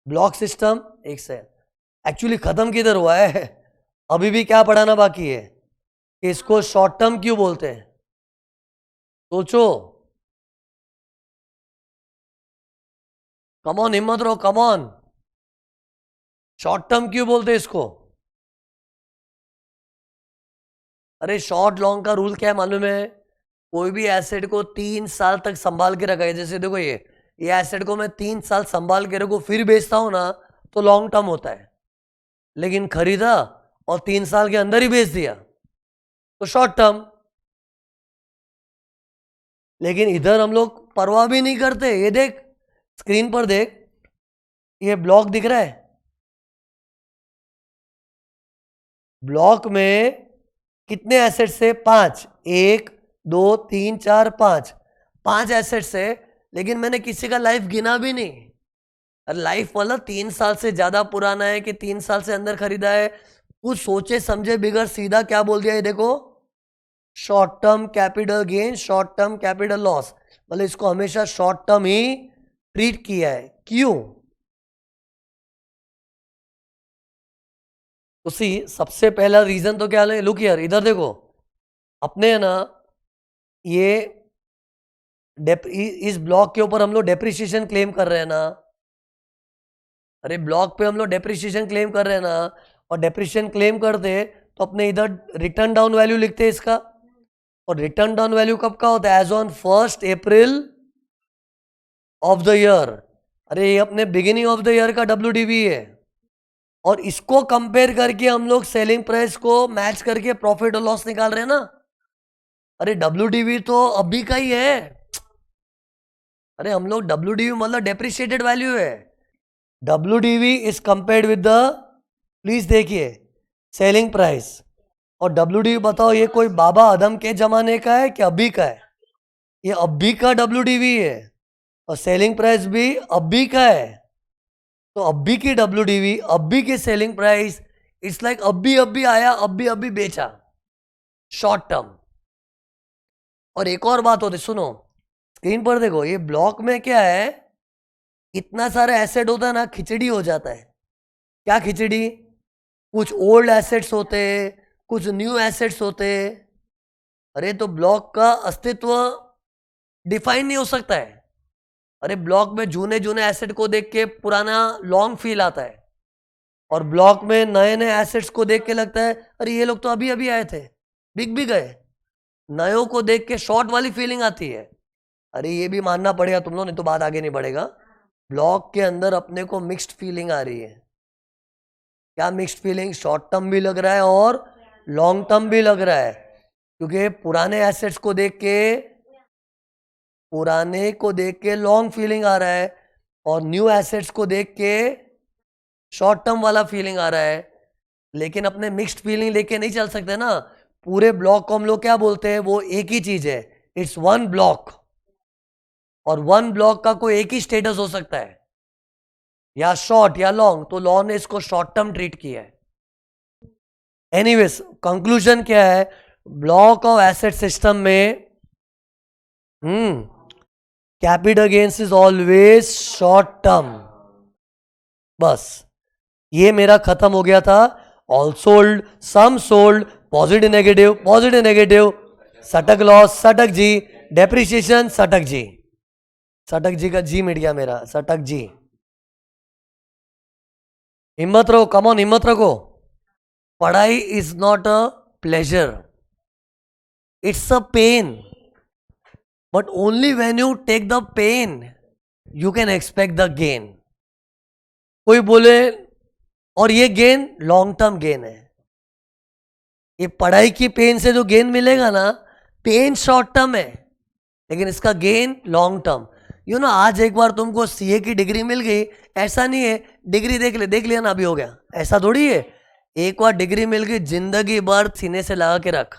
ब्लॉक सिस्टम। एक से एक्चुअली खत्म किधर हुआ है, अभी भी क्या पढ़ाना बाकी है, कि इसको शॉर्ट टर्म क्यों बोलते हैं? सोचो, कमॉन, हिम्मत रहो, कमॉन। शॉर्ट टर्म क्यों बोलते हैं इसको? अरे शॉर्ट लॉन्ग का रूल क्या है मालूम है? कोई भी एसेट को 3 साल तक संभाल के रखा है, जैसे देखो ये एसेट को मैं 3 साल संभाल के रखूं फिर बेचता हूं ना, तो लॉन्ग टर्म होता है। लेकिन खरीदा और 3 साल के अंदर ही बेच दिया तो शॉर्ट टर्म। लेकिन इधर हम लोग परवाह भी नहीं करते। ये देख, स्क्रीन पर देख, ये ब्लॉक दिख रहा है। ब्लॉक में कितने एसेट्स है? 5, 1 2 3 4 5, 5 एसेट्स है। लेकिन मैंने किसी का लाइफ गिना भी नहीं। लाइफ मतलब 3 साल से ज्यादा पुराना है कि 3 साल से अंदर खरीदा है, कुछ सोचे समझे बिगड़ सीधा क्या बोल दिया, ये देखो short term capital gain, short term capital loss. मतलब इसको हमेशा शॉर्ट टर्म ही ट्रीट किया है। क्यों? उसी सबसे पहला रीजन तो क्या है, लुक हियर, इधर देखो, अपने है ना ये इस ब्लॉक के ऊपर हम लोग डेप्रिसिएशन क्लेम कर रहे हैं ना। अरे ब्लॉक पे हम लोग डेप्रिसिएशन क्लेम कर रहे हैं ना, और डेप्रिसिएशन क्लेम करते तो अपने इधर रिटर्न डाउन वैल्यू लिखते हैं इसका। और रिटर्न डाउन वैल्यू कब का होता है? As on 1 April of the year. अरे ये अपने बिगिनिंग ऑफ द ईयर का WDV है, और इसको कंपेयर करके हम लोग सेलिंग प्राइस को मैच करके प्रॉफिट और लॉस निकाल रहे हैं ना। अरे WDV तो अभी का ही है। अरे हम लोग WDV मतलब डेप्रिशिएटेड वैल्यू है। WDV is compared with the, please देखिए, सेलिंग प्राइस। और WDV बताओ, ये कोई बाबा आदम के जमाने का है कि अभी का है? ये अभी का WDV है, और सेलिंग प्राइस भी अभी का है। तो अभी की WDV, अभी की सेलिंग प्राइस, इट्स लाइक अभी अभी आया, अभी अभी बेचा, शॉर्ट टर्म। और एक और बात होती, सुनो स्क्रीन पर देखो, ये ब्लॉक में क्या है, इतना सारा एसेट होता है ना, खिचड़ी हो जाता है। क्या खिचड़ी? कुछ ओल्ड एसेट्स होते, कुछ न्यू एसेट्स होते। अरे तो ब्लॉक का अस्तित्व डिफाइन नहीं हो सकता है। अरे ब्लॉक में जूने जूने एसेट को देख के पुराना लॉन्ग फील आता है, और ब्लॉक में नए नए एसेट्स को देख के लगता है अरे ये लोग तो अभी अभी आए थे, बिक भी गए। नयों को देख के शॉर्ट वाली फीलिंग आती है। अरे ये भी मानना पड़ेगा तुम लोग, नहीं तो बात आगे नहीं बढ़ेगा। ब्लॉक के अंदर अपने को मिक्स्ड फीलिंग आ रही है। क्या मिक्स्ड फीलिंग? शॉर्ट टर्म भी लग रहा है और लॉन्ग टर्म भी लग रहा है, क्योंकि पुराने एसेट्स को देख के, पुराने को देख के लॉन्ग फीलिंग आ रहा है, और न्यू एसेट्स को देख के शॉर्ट टर्म वाला फीलिंग आ रहा है। लेकिन अपने मिक्स्ड फीलिंग लेके नहीं चल सकते ना। पूरे ब्लॉक को हम लोग क्या बोलते हैं, वो एक ही चीज है, इट्स वन ब्लॉक। और वन ब्लॉक का कोई एक ही स्टेटस हो सकता है, या शॉर्ट या लॉन्ग, तो लॉ ने इसको शॉर्ट टर्म ट्रीट किया है। एनीवेज कंक्लूजन क्या है, ब्लॉक ऑफ एसेट सिस्टम में capital gains is always short term. बस ये मेरा खत्म हो गया था। ऑल सोल्ड, सम सोल्ड, पॉजिटिव नेगेटिव, सटक लॉस, सटक जी, डेप्रिसिएशन, सटक जी। सटक जी का जी मिट गया मेरा, सटक जी। हिम्मत रखो, कम ऑन, हिम्मत रखो। पढ़ाई is not a pleasure, it's a pain, but only when you take the pain you can expect the gain. कोई बोले, और ये गेन लॉन्ग टर्म गेन है। ये पढ़ाई की पेन से जो गेन मिलेगा ना, पेन शॉर्ट टर्म है, लेकिन इसका gain long term. You know, आज एक बार तुमको सीए की डिग्री मिल गई, ऐसा नहीं है डिग्री देख लिया ना अभी हो गया, ऐसा थोड़ी है। एक बार डिग्री मिल गई, जिंदगी भर सीने से लगा के रख।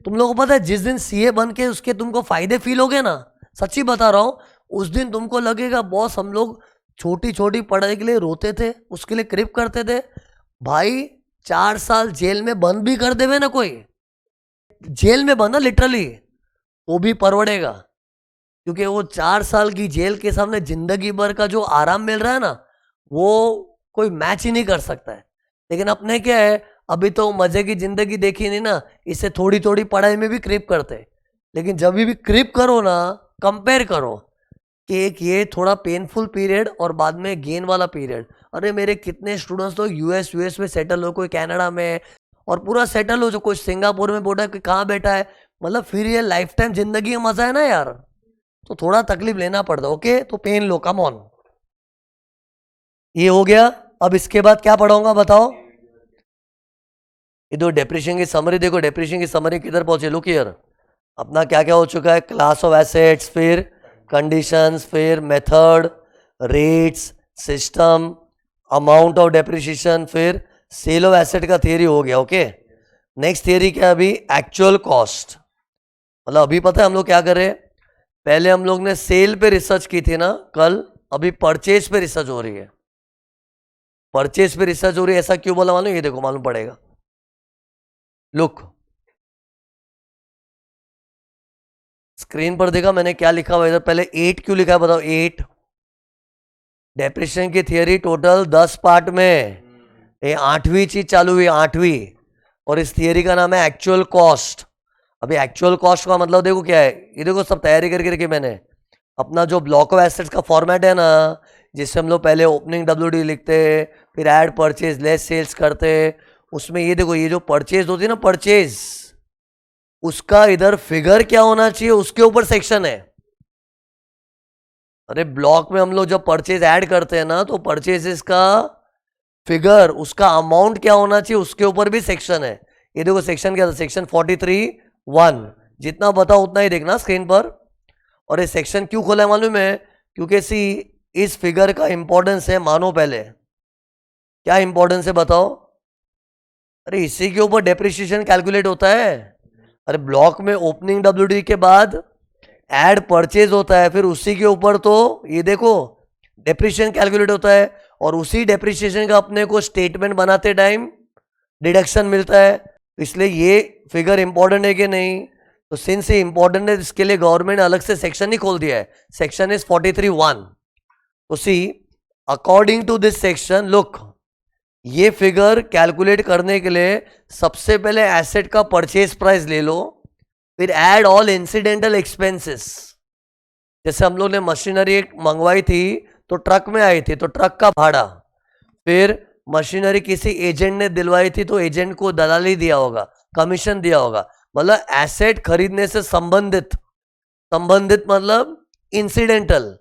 तुम लोगों को पता है, जिस दिन सीए बन के उसके तुमको फायदे फील हो गए ना, सच्ची बता रहा हूं, उस दिन तुमको लगेगा बॉस हम लोग छोटी छोटी पढ़ाई के लिए रोते थे, उसके लिए क्रिप करते थे। भाई 4 साल जेल में बंद भी कर देवे ना, कोई जेल में बंद ना लिटरली, वो भी परवड़ेगा, क्योंकि वो 4 साल की जेल के सामने जिंदगी भर का जो आराम मिल रहा है ना, वो कोई मैच ही नहीं कर सकता है। लेकिन अपने क्या है, अभी तो मजे की जिंदगी देखी नहीं ना, इससे थोड़ी थोड़ी पढ़ाई में भी क्रिप करते। लेकिन जब भी क्रिप करो ना, कंपेयर करो कि एक ये थोड़ा पेनफुल पीरियड और बाद में गेन वाला पीरियड। अरे मेरे कितने स्टूडेंट्स तो यूएस में सेटल हो, कोई कनाडा में, और पूरा सेटल हो, जो कोई सिंगापुर में बोला कि कहाँ बैठा है। मतलब फिर ये लाइफ टाइम जिंदगी में मजा है ना यार, तो थोड़ा तकलीफ लेना पड़ता। ओके, तो पेन लो, कम ऑन। ये हो गया। अब इसके बाद क्या पढ़ाऊंगा बताओ। ये दो डेप्रिसिएशन की समरी देखो, डेप्रिसिएशन की समरी किधर पहुंचे, लुक हियर। अपना क्या क्या हो चुका है, क्लास ऑफ एसेट्स, फिर कंडीशंस, फिर method, rates, system, amount of depreciation, फिर सेल ऑफ एसेट का थियरी हो गया। ओके, नेक्स्ट थियरी क्या है अभी, एक्चुअल कॉस्ट। मतलब अभी पता है हम लोग क्या कर रहे हैं, पहले हम लोग ने सेल पे रिसर्च की थी ना कल, अभी परचेज पे रिसर्च हो रही है। परचेज पे रिसर्च हो रही है, ऐसा क्यों बोला मालूम, ये देखो मालूम पड़ेगा। लुक, स्क्रीन पर देखा मैंने क्या लिखा हुआ इधर, पहले 8 क्यों लिखा है बताओ। 8 डेप्रिसिएशन की थियरी टोटल 10 पार्ट में, ये 8वीं चीज चालू हुई, 8वीं, और इस थियरी का नाम है एक्चुअल कॉस्ट। अभी एक्चुअल कॉस्ट का मतलब देखो क्या है, ये देखो सब तैयारी करके रखी मैंने। अपना जो ब्लॉक ऑफ एसेट्स का फॉर्मेट है ना, जिससे हम लोग पहले ओपनिंग डब्ल्यूडी लिखते, फिर ऐड परचेज लेस सेल्स करते, उसमें ये देखो, ये जो परचेज होती है ना, परचेज, उसका इधर फिगर क्या होना चाहिए, उसके ऊपर सेक्शन है। अरे ब्लॉक में हम लोग जब परचेज ऐड करते हैं ना, तो परचेजेस का फिगर, उसका अमाउंट क्या होना चाहिए, उसके ऊपर भी सेक्शन है। ये देखो सेक्शन क्या था, सेक्शन 43(1), जितना बताओ उतना ही देखना स्क्रीन पर। और ये सेक्शन क्यों खोला है मालूम है, क्योंकि सी इस फिगर का इंपॉर्टेंस है, मानो पहले क्या इंपॉर्टेंस है बताओ। अरे इसी के ऊपर डेप्रिसिएशन कैलकुलेट होता है। अरे ब्लॉक में ओपनिंग डब्ल्यूडी के बाद ऐड परचेज होता है, फिर उसी के ऊपर तो ये देखो डेप्रिसिएशन कैलकुलेट होता है, और उसी डेप्रिसिएशन का अपने को स्टेटमेंट बनाते टाइम डिडक्शन मिलता है। इसलिए ये फिगर इंपॉर्टेंट है कि नहीं, तो सिंस ये इंपॉर्टेंट है, इसके लिए गवर्नमेंट ने अलग से सेक्शन ही खोल दिया है, सेक्शन इज 43(1). तो see according to this section, look, ये फिगर कैलकुलेट करने के लिए सबसे पहले एसेट का परचेज प्राइस ले लो, फिर ऐड ऑल इंसिडेंटल एक्सपेंसेस। जैसे हम लोग ने मशीनरी एक मंगवाई थी, तो ट्रक में आई थी, तो ट्रक का भाड़ा, फिर मशीनरी किसी एजेंट ने दिलवाई थी, तो एजेंट को दलाली दिया होगा, कमीशन दिया होगा। मतलब एसेट खरीदने से संबंधित मतलब incidental,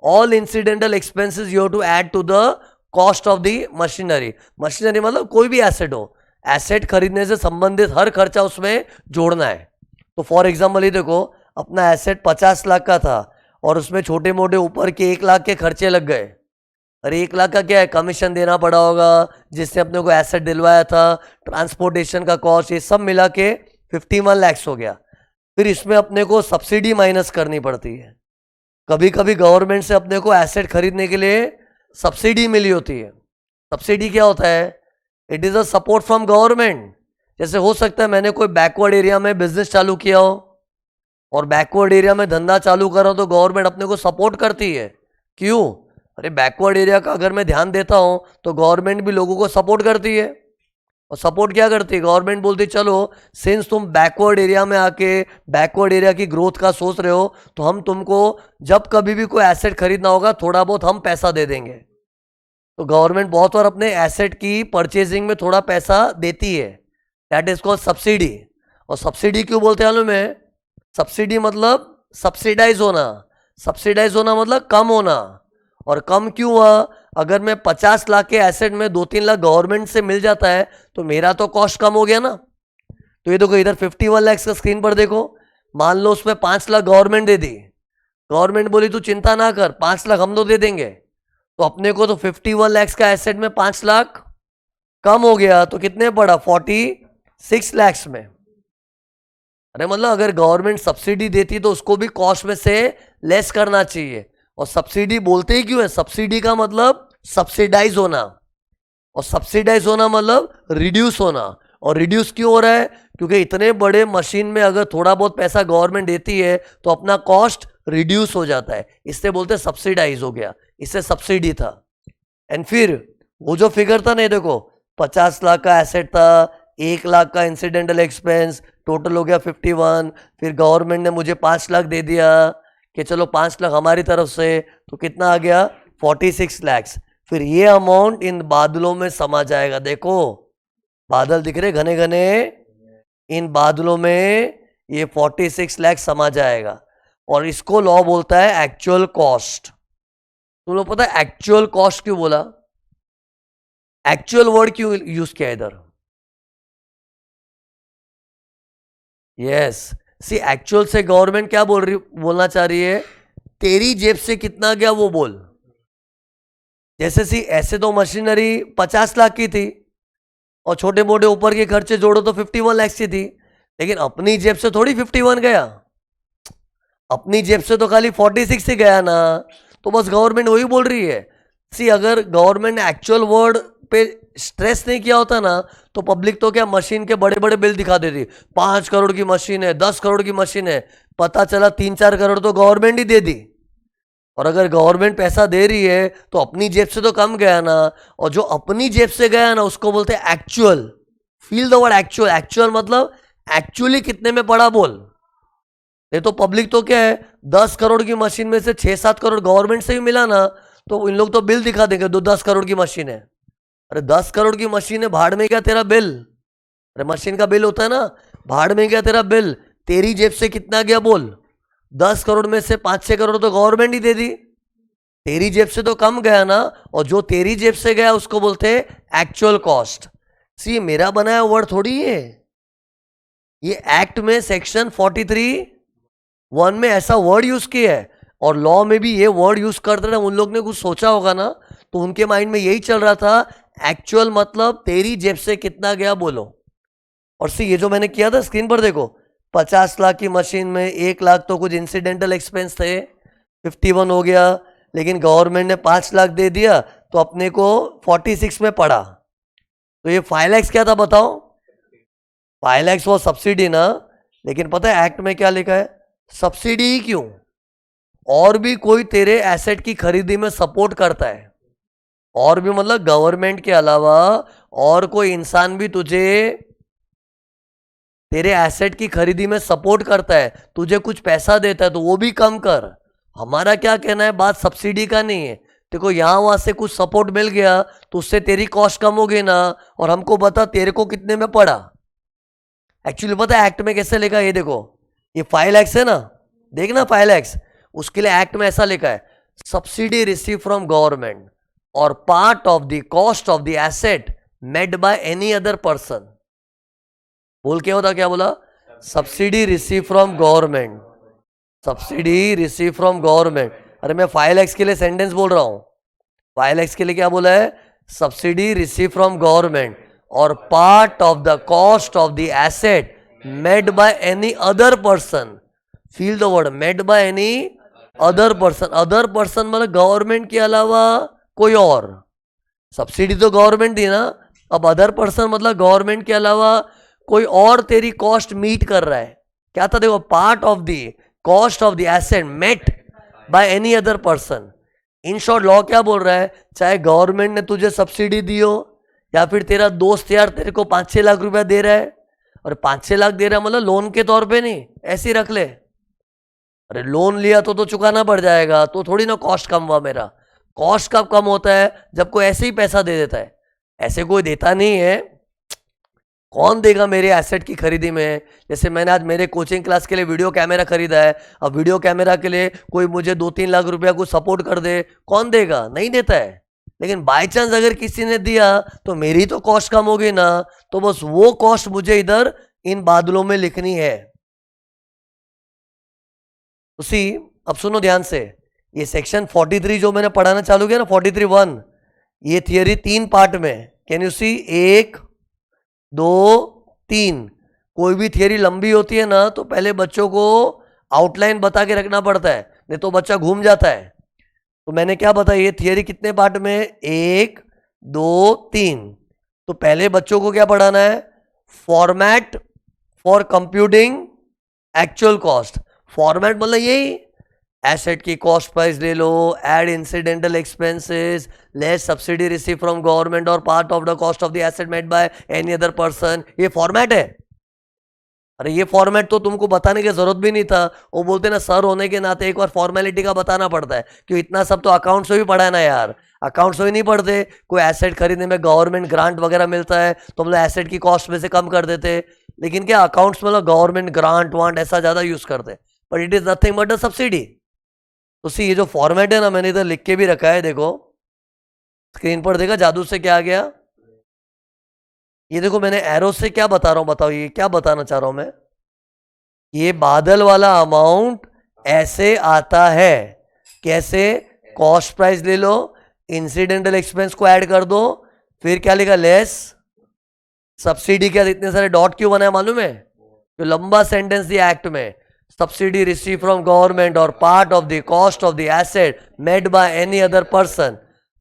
all incidental expenses you have to add to the cost of the machinery. Machinery मतलब कोई भी एसेट हो, एसेट खरीदने से संबंधित हर खर्चा उसमें जोड़ना है। तो फॉर एग्जाम्पल ये देखो, अपना एसेट 50 लाख का था, और उसमें छोटे मोटे ऊपर के 1 लाख के खर्चे लग गए, अरे 1 लाख का क्या है, कमीशन देना पड़ा होगा जिसने अपने को एसेट दिलवाया था, ट्रांसपोर्टेशन का कॉस्ट, ये सब मिला के 51 लैक्स हो गया। फिर इसमें अपने को सब्सिडी माइनस करनी पड़ती है। कभी कभी गवर्नमेंट से अपने को एसेट खरीदने के लिए सब्सिडी मिली होती है। सब्सिडी क्या होता है? It is a support from government. जैसे हो सकता है मैंने कोई बैकवर्ड एरिया में बिजनेस चालू किया हो और बैकवर्ड एरिया में धंधा चालू कर रहा हो, तो गवर्नमेंट अपने को सपोर्ट करती है। क्यों? अरे बैकवर्ड एरिया का अगर मैं ध्यान देता हूं तो गवर्नमेंट भी लोगों को सपोर्ट करती है। और सपोर्ट क्या करती है? गवर्नमेंट बोलती है चलो सिंस तुम बैकवर्ड एरिया में आके बैकवर्ड एरिया की ग्रोथ का सोच रहे हो, तो हम तुमको जब कभी भी कोई एसेट खरीदना होगा थोड़ा बहुत हम पैसा दे देंगे। तो गवर्नमेंट बहुत बार अपने एसेट की परचेजिंग में थोड़ा पैसा देती है, दैट इज कॉल्ड सब्सिडी। और सब्सिडी क्यों बोलते हैं मालूम है? सब्सिडी मतलब सब्सिडाइज होना। सब्सिडाइज होना मतलब कम होना। और कम क्यों हुआ? अगर मैं 50 लाख के एसेट में 2-3 लाख गवर्नमेंट से मिल जाता है तो मेरा तो कॉस्ट कम हो गया ना। तो ये देखो इधर 51 लाख का स्क्रीन पर देखो, मान लो उसमें 5 लाख गवर्नमेंट दे दी। गवर्नमेंट बोली तू चिंता ना कर, 5 लाख हम तो दे देंगे। तो अपने को तो 51 लाख का एसेट में 5 लाख कम हो गया, तो कितने पड़ा? 46 लाख में। अरे मतलब अगर गवर्नमेंट सब्सिडी देती तो उसको भी कॉस्ट में से लेस करना चाहिए। और सब्सिडी बोलते ही क्यों है? सब्सिडी का मतलब सब्सिडाइज होना, और सब्सिडाइज होना मतलब रिड्यूस होना। और रिड्यूस क्यों हो रहा है? क्योंकि इतने बड़े मशीन में अगर थोड़ा बहुत पैसा गवर्नमेंट देती है तो अपना कॉस्ट रिड्यूस हो जाता है, इससे बोलते हैं सब्सिडाइज हो गया, इससे सब्सिडी था। एंड फिर वो जो फिगर था ना, देखो 50 लाख का एसेट था, 1 लाख का इंसिडेंटल एक्सपेंस, टोटल हो गया 51। फिर गवर्नमेंट ने मुझे 5 लाख दे दिया कि चलो 5 लाख हमारी तरफ से, तो कितना आ गया? 46 लाख। फिर ये अमाउंट इन बादलों में समा जाएगा। देखो बादल दिख रहे घने घने, इन बादलों में ये 46 लाख समा जाएगा। और इसको लॉ बोलता है एक्चुअल कॉस्ट। तुम लोग पता है एक्चुअल कॉस्ट क्यों बोला? एक्चुअल वर्ड क्यों यूज किया इधर? यस, सी एक्चुअल से गवर्नमेंट क्या बोलना चाह रही है? तेरी जेब से कितना गया वो बोल। जैसे सी ऐसे तो मशीनरी 50 लाख की थी और छोटे मोटे ऊपर के खर्चे जोड़ो तो 51 लाख की थी, लेकिन अपनी जेब से थोड़ी 51 गया, अपनी जेब से तो खाली 46 ही गया ना। तो बस गवर्नमेंट वही बोल रही है। सी अगर गवर्नमेंट ने एक्चुअल वर्ड पे स्ट्रेस नहीं किया होता ना, तो पब्लिक तो क्या मशीन के बड़े बड़े बिल दिखा देती, 5 करोड़ की मशीन है, 10 करोड़ की मशीन है, पता चला 3-4 करोड़ तो गवर्नमेंट ही दे दी। और अगर गवर्नमेंट पैसा दे रही है तो अपनी जेब से तो कम गया ना, और जो अपनी जेब से गया ना उसको बोलते हैं actual. Feel the word actual. Actual मतलब एक्चुअली कितने में पड़ा बोल। ये तो पब्लिक तो क्या है, 10 करोड़ की मशीन में से 6-7 करोड़ गवर्नमेंट से ही मिला ना, तो इन लोग तो बिल दिखा देंगे 10 करोड़ की मशीन है। अरे 10 करोड़ की मशीन है, भाड़ में क्या तेरा बिल? अरे मशीन का बिल होता है ना, भाड़ में क्या तेरा बिल? तेरी जेब से कितना गया बोल? 10 करोड़ में से 5-6 करोड़ तो गवर्नमेंट ही दे दी, तेरी जेब से तो कम गया ना। और जो तेरी जेब से गया उसको बोलते हैं एक्चुअल कॉस्ट। सी मेरा बनाया वर्ड थोड़ी है, ये एक्ट में सेक्शन 43(1) में ऐसा वर्ड यूज किया है। और लॉ में भी ये वर्ड यूज करते रहे, उन लोग ने कुछ सोचा होगा ना, तो उनके माइंड में यही चल रहा था, एक्चुअल मतलब तेरी जेब से कितना गया बोलो। और सी ये जो मैंने किया था स्क्रीन पर देखो, 50 लाख की मशीन में 1 लाख तो कुछ इंसिडेंटल एक्सपेंस थे, 51 हो गया, लेकिन गवर्नमेंट ने 5 लाख दे दिया तो अपने को 46 में पड़ा। तो ये 5 लाख क्या था बताओ? 5 लाख वो सब्सिडी ना। लेकिन पता है एक्ट में क्या लिखा है? सब्सिडी ही क्यों, और भी कोई तेरे एसेट की खरीदी में सपोर्ट करता है, और भी मतलब गवर्नमेंट के अलावा और कोई इंसान भी तुझे तेरे एसेट की खरीदी में सपोर्ट करता है, तुझे कुछ पैसा देता है, तो वो भी कम कर। हमारा क्या कहना है, बात सब्सिडी का नहीं है। देखो यहाँ वहां से कुछ सपोर्ट मिल गया तो उससे तेरी कॉस्ट कम हो गई ना, और हमको बता तेरे को कितने में पड़ा। एक्चुअली पता है एक्ट में कैसे लिखा है? ये देखो, ये 5 लाख है ना, देखना 5 लाख, उसके लिए एक्ट में ऐसा लिखा है, सब्सिडी रिसीव फ्रॉम गवर्नमेंट और part of the cost of the asset made by any other person. बोल क्या होता, क्या बोला? Subsidy received from government, subsidy received from government. अरे मैं 5 लाख के लिए सेंटेंस बोल रहा हूं, YLX के लिए क्या बोला है? सब्सिडी रिसीव फ्रॉम गवर्नमेंट और part of the cost of the asset made by any other person. Feel the word made by any other person. Other person मतलब गवर्नमेंट के अलावा कोई और. सब्सिडी तो गवर्नमेंट दी ना, अब अदर पर्सन मतलब गवर्नमेंट के अलावा कोई और तेरी कॉस्ट मीट कर रहा है. क्या था देखो, part of the cost of the asset met by any other person. In short law क्या बोल रहा है, चाहे गवर्नमेंट ने तुझे सब्सिडी दी हो या फिर तेरा दोस्त यार तेरे को 5-6 लाख रुपया दे रहा है, और 5-6 लाख दे रहा है मतलब लोन के तौर पे नहीं, ऐसे ही रख ले. अरे लोन लिया तो चुकाना पड़ जाएगा, तो थोड़ी ना कॉस्ट कम हुआ मेरा. कॉस्ट कब कम होता है, जब कोई ऐसे ही पैसा दे देता है. ऐसे कोई देता नहीं है. कौन देगा मेरे एसेट की खरीदी में? जैसे मैंने आज मेरे कोचिंग क्लास के लिए वीडियो कैमरा खरीदा है, अब वीडियो कैमरा के लिए कोई मुझे 2-3 लाख रुपया को सपोर्ट कर दे, कौन देगा? नहीं देता है. लेकिन बाय चांस अगर किसी ने दिया तो मेरी तो कॉस्ट कम होगी ना, तो बस वो कॉस्ट मुझे इधर इन बादलों में लिखनी है. उसी अब सुनो ध्यान से, ये सेक्शन 43 जो मैंने पढ़ाना चालू किया ना, 43(1), ये थियरी 3 पार्ट में. Can you see? 1, 2, 3. कोई भी थियरी लंबी होती है ना तो पहले बच्चों को आउटलाइन बता के रखना पड़ता है, नहीं तो बच्चा घूम जाता है. तो मैंने क्या बताया, ये थियरी कितने पार्ट में? 1, 2, 3. तो पहले बच्चों को क्या पढ़ाना है? Format for computing actual cost. Format मतलब यही, एसेट की कॉस्ट प्राइस ले लो, add incidental expenses, less subsidy received from government और part of the cost of the asset made by any other person. ये फॉर्मेट है. अरे ये फॉर्मेट तो तुमको बताने की जरूरत भी नहीं था. वो बोलते ना सर होने के नाते एक बार फॉर्मेलिटी का बताना पड़ता है, क्यों इतना सब तो अकाउंट्स में भी पढ़ा है ना यार. अकाउंट्स में नहीं पढ़ते? कोई एसेट खरीदने में गवर्नमेंट ग्रांट वगैरह मिलता है तो हम लोग एसेट की कॉस्ट में से कम कर देते, लेकिन क्या अकाउंट्स में गवर्नमेंट ग्रांट वांट ऐसा ज्यादा यूज करते, but it is nothing but a subsidy. तो सी ये जो फॉर्मेट है ना, मैंने इधर लिख के भी रखा है, देखो स्क्रीन पर. देखा जादू से क्या आ गया? ये देखो मैंने एरो से क्या बता रहा हूं, बताओ ये क्या बताना चाह रहा हूं मैं. ये बादल वाला अमाउंट ऐसे आता है. कैसे? कॉस्ट प्राइस ले लो, इंसिडेंटल एक्सपेंस को ऐड कर दो, फिर क्या लिखा? Less subsidy. क्या इतने सारे डॉट क्यों बनाया मालूम है? जो लंबा सेंटेंस दिया एक्ट में, सब्सिडी रिसीव फ्रॉम गवर्नमेंट और part of the cost of the asset made by any other person.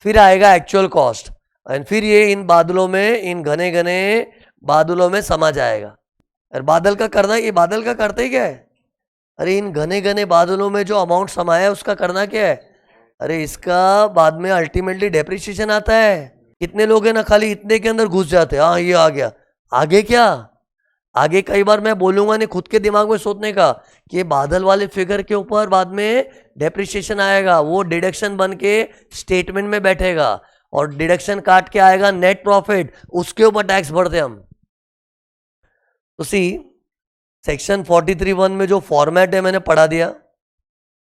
फिर आएगा एक्चुअल कॉस्ट, एंड फिर ये इन बादलों में, इन घने घने बादलों में समा जाएगा. और बादल का करना, ये बादल का करते ही क्या है? अरे इन घने घने बादलों में जो अमाउंट समाया है उसका करना क्या है? अरे इसका बाद में अल्टीमेटली डेप्रिसिएशन आता है. कितने लोग हैं ना खाली इतने के अंदर घुस जाते हैं, हाँ ये आ गया, आगे क्या? आगे कई बार मैं बोलूंगा नहीं, खुद के दिमाग में सोचने का कि ये बादल वाले फिगर के ऊपर बाद में डेप्रिसिएशन आएगा, वो डिडक्शन बन के स्टेटमेंट में बैठेगा, और डिडक्शन काट के आएगा नेट प्रॉफिट, उसके ऊपर टैक्स भरते हम. तो सी सेक्शन 43(1) में जो फॉर्मेट है मैंने पढ़ा दिया.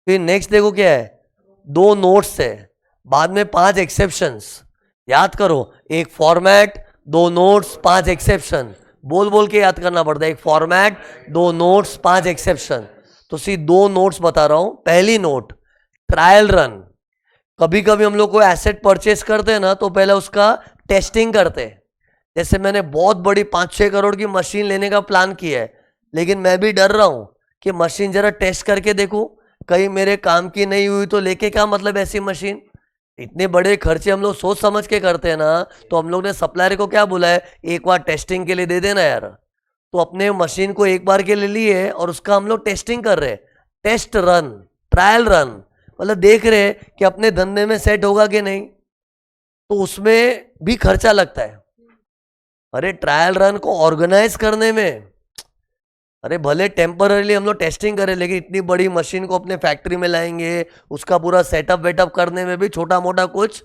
फिर नेक्स्ट देखो क्या है, 2 नोट्स है, बाद में 5 एक्सेप्शंस. याद करो, एक फॉर्मेट, 2 नोट्स, 5 एक्सेप्शन. बोल बोल के याद करना पड़ता है. एक फॉर्मेट, 2 नोट्स, 5 एक्सेप्शन. तो सी 2 नोट्स बता रहा हूं. पहली नोट, ट्रायल रन. कभी कभी हम लोग को एसेट परचेस करते हैं ना तो पहले उसका टेस्टिंग करते हैं. जैसे मैंने बहुत बड़ी 5-6 करोड़ की मशीन लेने का प्लान किया है, लेकिन मैं भी डर रहा हूं कि मशीन जरा टेस्ट करके देखूं, कहीं मेरे काम की नहीं हुई तो लेके क्या मतलब ऐसी मशीन. इतने बड़े खर्चे हम लोग सोच समझ के करते हैं ना, तो हम लोग ने सप्लायर को क्या बोला है, एक बार टेस्टिंग के लिए दे देना यार. तो अपने मशीन को एक बार के लिए लिए और उसका हम लोग टेस्टिंग कर रहे हैं. टेस्ट रन, ट्रायल रन, मतलब देख रहे हैं कि अपने धंधे में सेट होगा कि नहीं. तो उसमें भी खर्चा लगता है. अरे ट्रायल रन को ऑर्गेनाइज करने में, अरे भले टेम्पररीली हम लोग टेस्टिंग करें, लेकिन इतनी बड़ी मशीन को अपने फैक्ट्री में लाएंगे, उसका पूरा सेटअप वेटअप करने में भी छोटा मोटा कुछ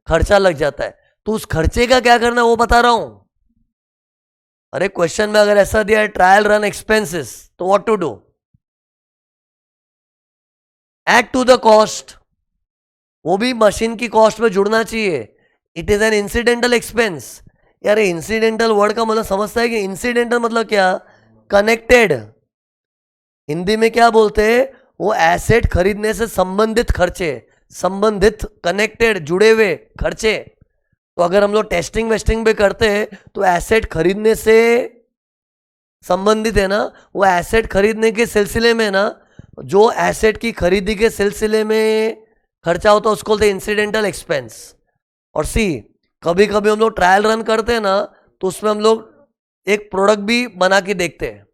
खर्चा लग जाता है. तो उस खर्चे का क्या करना वो बता रहा हूं. अरे क्वेश्चन में अगर ऐसा दिया है ट्रायल रन एक्सपेंसेस, तो what to do? Add to the cost. वो भी मशीन की कॉस्ट में जुड़ना चाहिए. It is an incidental expense. यार इंसिडेंटल वर्ड का मतलब समझता है कि इंसिडेंटल मतलब क्या? कनेक्टेड. हिंदी में क्या बोलते हैं, वो एसेट खरीदने से संबंधित खर्चे, संबंधित, कनेक्टेड, जुड़े हुए खर्चे। तो अगर हम लोग टेस्टिंग वेस्टिंग पे करते हैं तो एसेट खरीदने से संबंधित है ना, वो एसेट खरीदने के सिलसिले में ना, जो एसेट की खरीदी के सिलसिले में खर्चा होता है उसको बोलते हैं इंसिडेंटल एक्सपेंस। और सी, कभी कभी हम लोग ट्रायल रन करते हैं ना, तो उसमें हम लोग एक प्रोडक्ट भी बना के देखते हैं।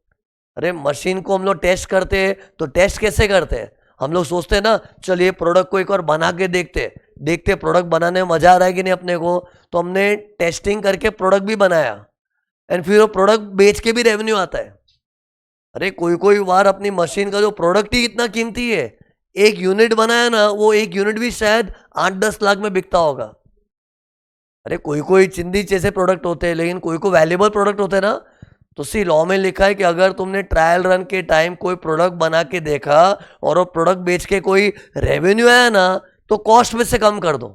अरे मशीन को हम लोग टेस्ट करते हैं, तो टेस्ट कैसे करते हैं? हम लोग सोचते हैं ना, चलिए प्रोडक्ट को एक बार बना के देखते प्रोडक्ट बनाने में मजा आ रहा है कि नहीं अपने को। तो हमने टेस्टिंग करके प्रोडक्ट भी बनाया एंड फिर वो प्रोडक्ट बेच के भी रेवेन्यू आता है। अरे कोई बार अपनी मशीन का जो प्रोडक्ट ही इतना कीमती है, एक यूनिट बनाया ना, वो एक यूनिट भी शायद 8-10 लाख में बिकता होगा। अरे कोई चिंदी जैसे प्रोडक्ट होते हैं, लेकिन कोई वैल्यूबल प्रोडक्ट होते हैं ना। तो सी लॉ में लिखा है कि अगर तुमने ट्रायल रन के टाइम कोई प्रोडक्ट बना के देखा और वो प्रोडक्ट बेच के कोई रेवेन्यू आया ना, तो कॉस्ट में से कम कर दो।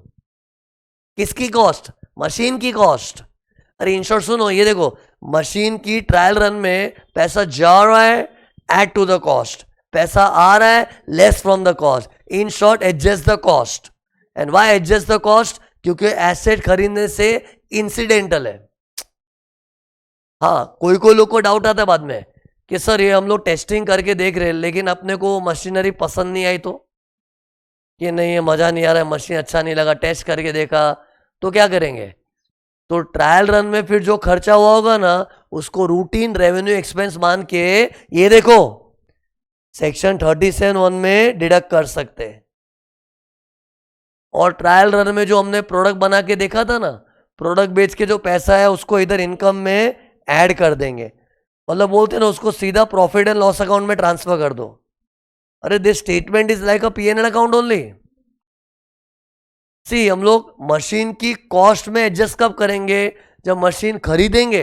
किसकी कॉस्ट? मशीन की कॉस्ट। अरे इन शॉर्ट सुनो, ये देखो, मशीन की ट्रायल रन में पैसा जा रहा है, एड टू द कॉस्ट, पैसा आ रहा है, less from the cost. In short, adjust the cost. And why adjust the cost? क्योंकि एसेट खरीदने से इंसिडेंटल है। हाँ, कोई लोग को डाउट आता है बाद में कि सर ये हम लोग टेस्टिंग करके देख रहे हैं, लेकिन अपने को मशीनरी पसंद नहीं आई, तो ये नहीं है, मजा नहीं आ रहा है, मशीन अच्छा नहीं लगा, टेस्ट करके देखा, तो क्या करेंगे? तो ट्रायल रन में फिर जो खर्चा हुआ होगा ना, उसको रूटीन रेवेन्यू एक्सपेंस मान के, ये देखो सेक्शन 37(1) में डिडक्ट कर सकते हैं। और ट्रायल रन में जो हमने प्रोडक्ट बना के देखा था ना, प्रोडक्ट बेच के जो पैसा है उसको इधर इनकम में ऐड कर देंगे। मतलब बोलते हैं ना, उसको सीधा प्रॉफिट एंड लॉस अकाउंट में ट्रांसफर कर दो। अरे this statement is like a P&L account only. See, हम लोग मशीन की कॉस्ट में एडजस्ट कब करेंगे? जब मशीन खरीदेंगे।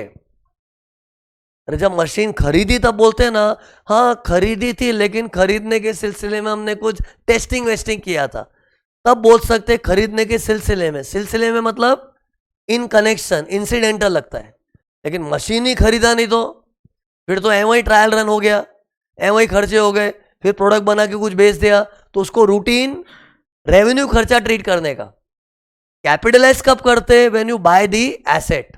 अरे जब मशीन खरीदी तब बोलते हैं ना, हाँ खरीदी थी, लेकिन खरीदने के सिलसिले में हमने कुछ टेस्टिंग वेस्टिंग किया था, तब बोल सकते हैं खरीदने के सिलसिले में मतलब इन कनेक्शन, इंसिडेंटल लगता है। लेकिन मशीन ही खरीदा नहीं तो फिर तो एवं ही ट्रायल रन हो गया, एवं ही खर्चे हो गए, फिर प्रोडक्ट बना के कुछ बेच दिया, तो उसको रूटीन रेवेन्यू खर्चा ट्रीट करने का। कैपिटलाइज कब करते हैं? When you by the asset.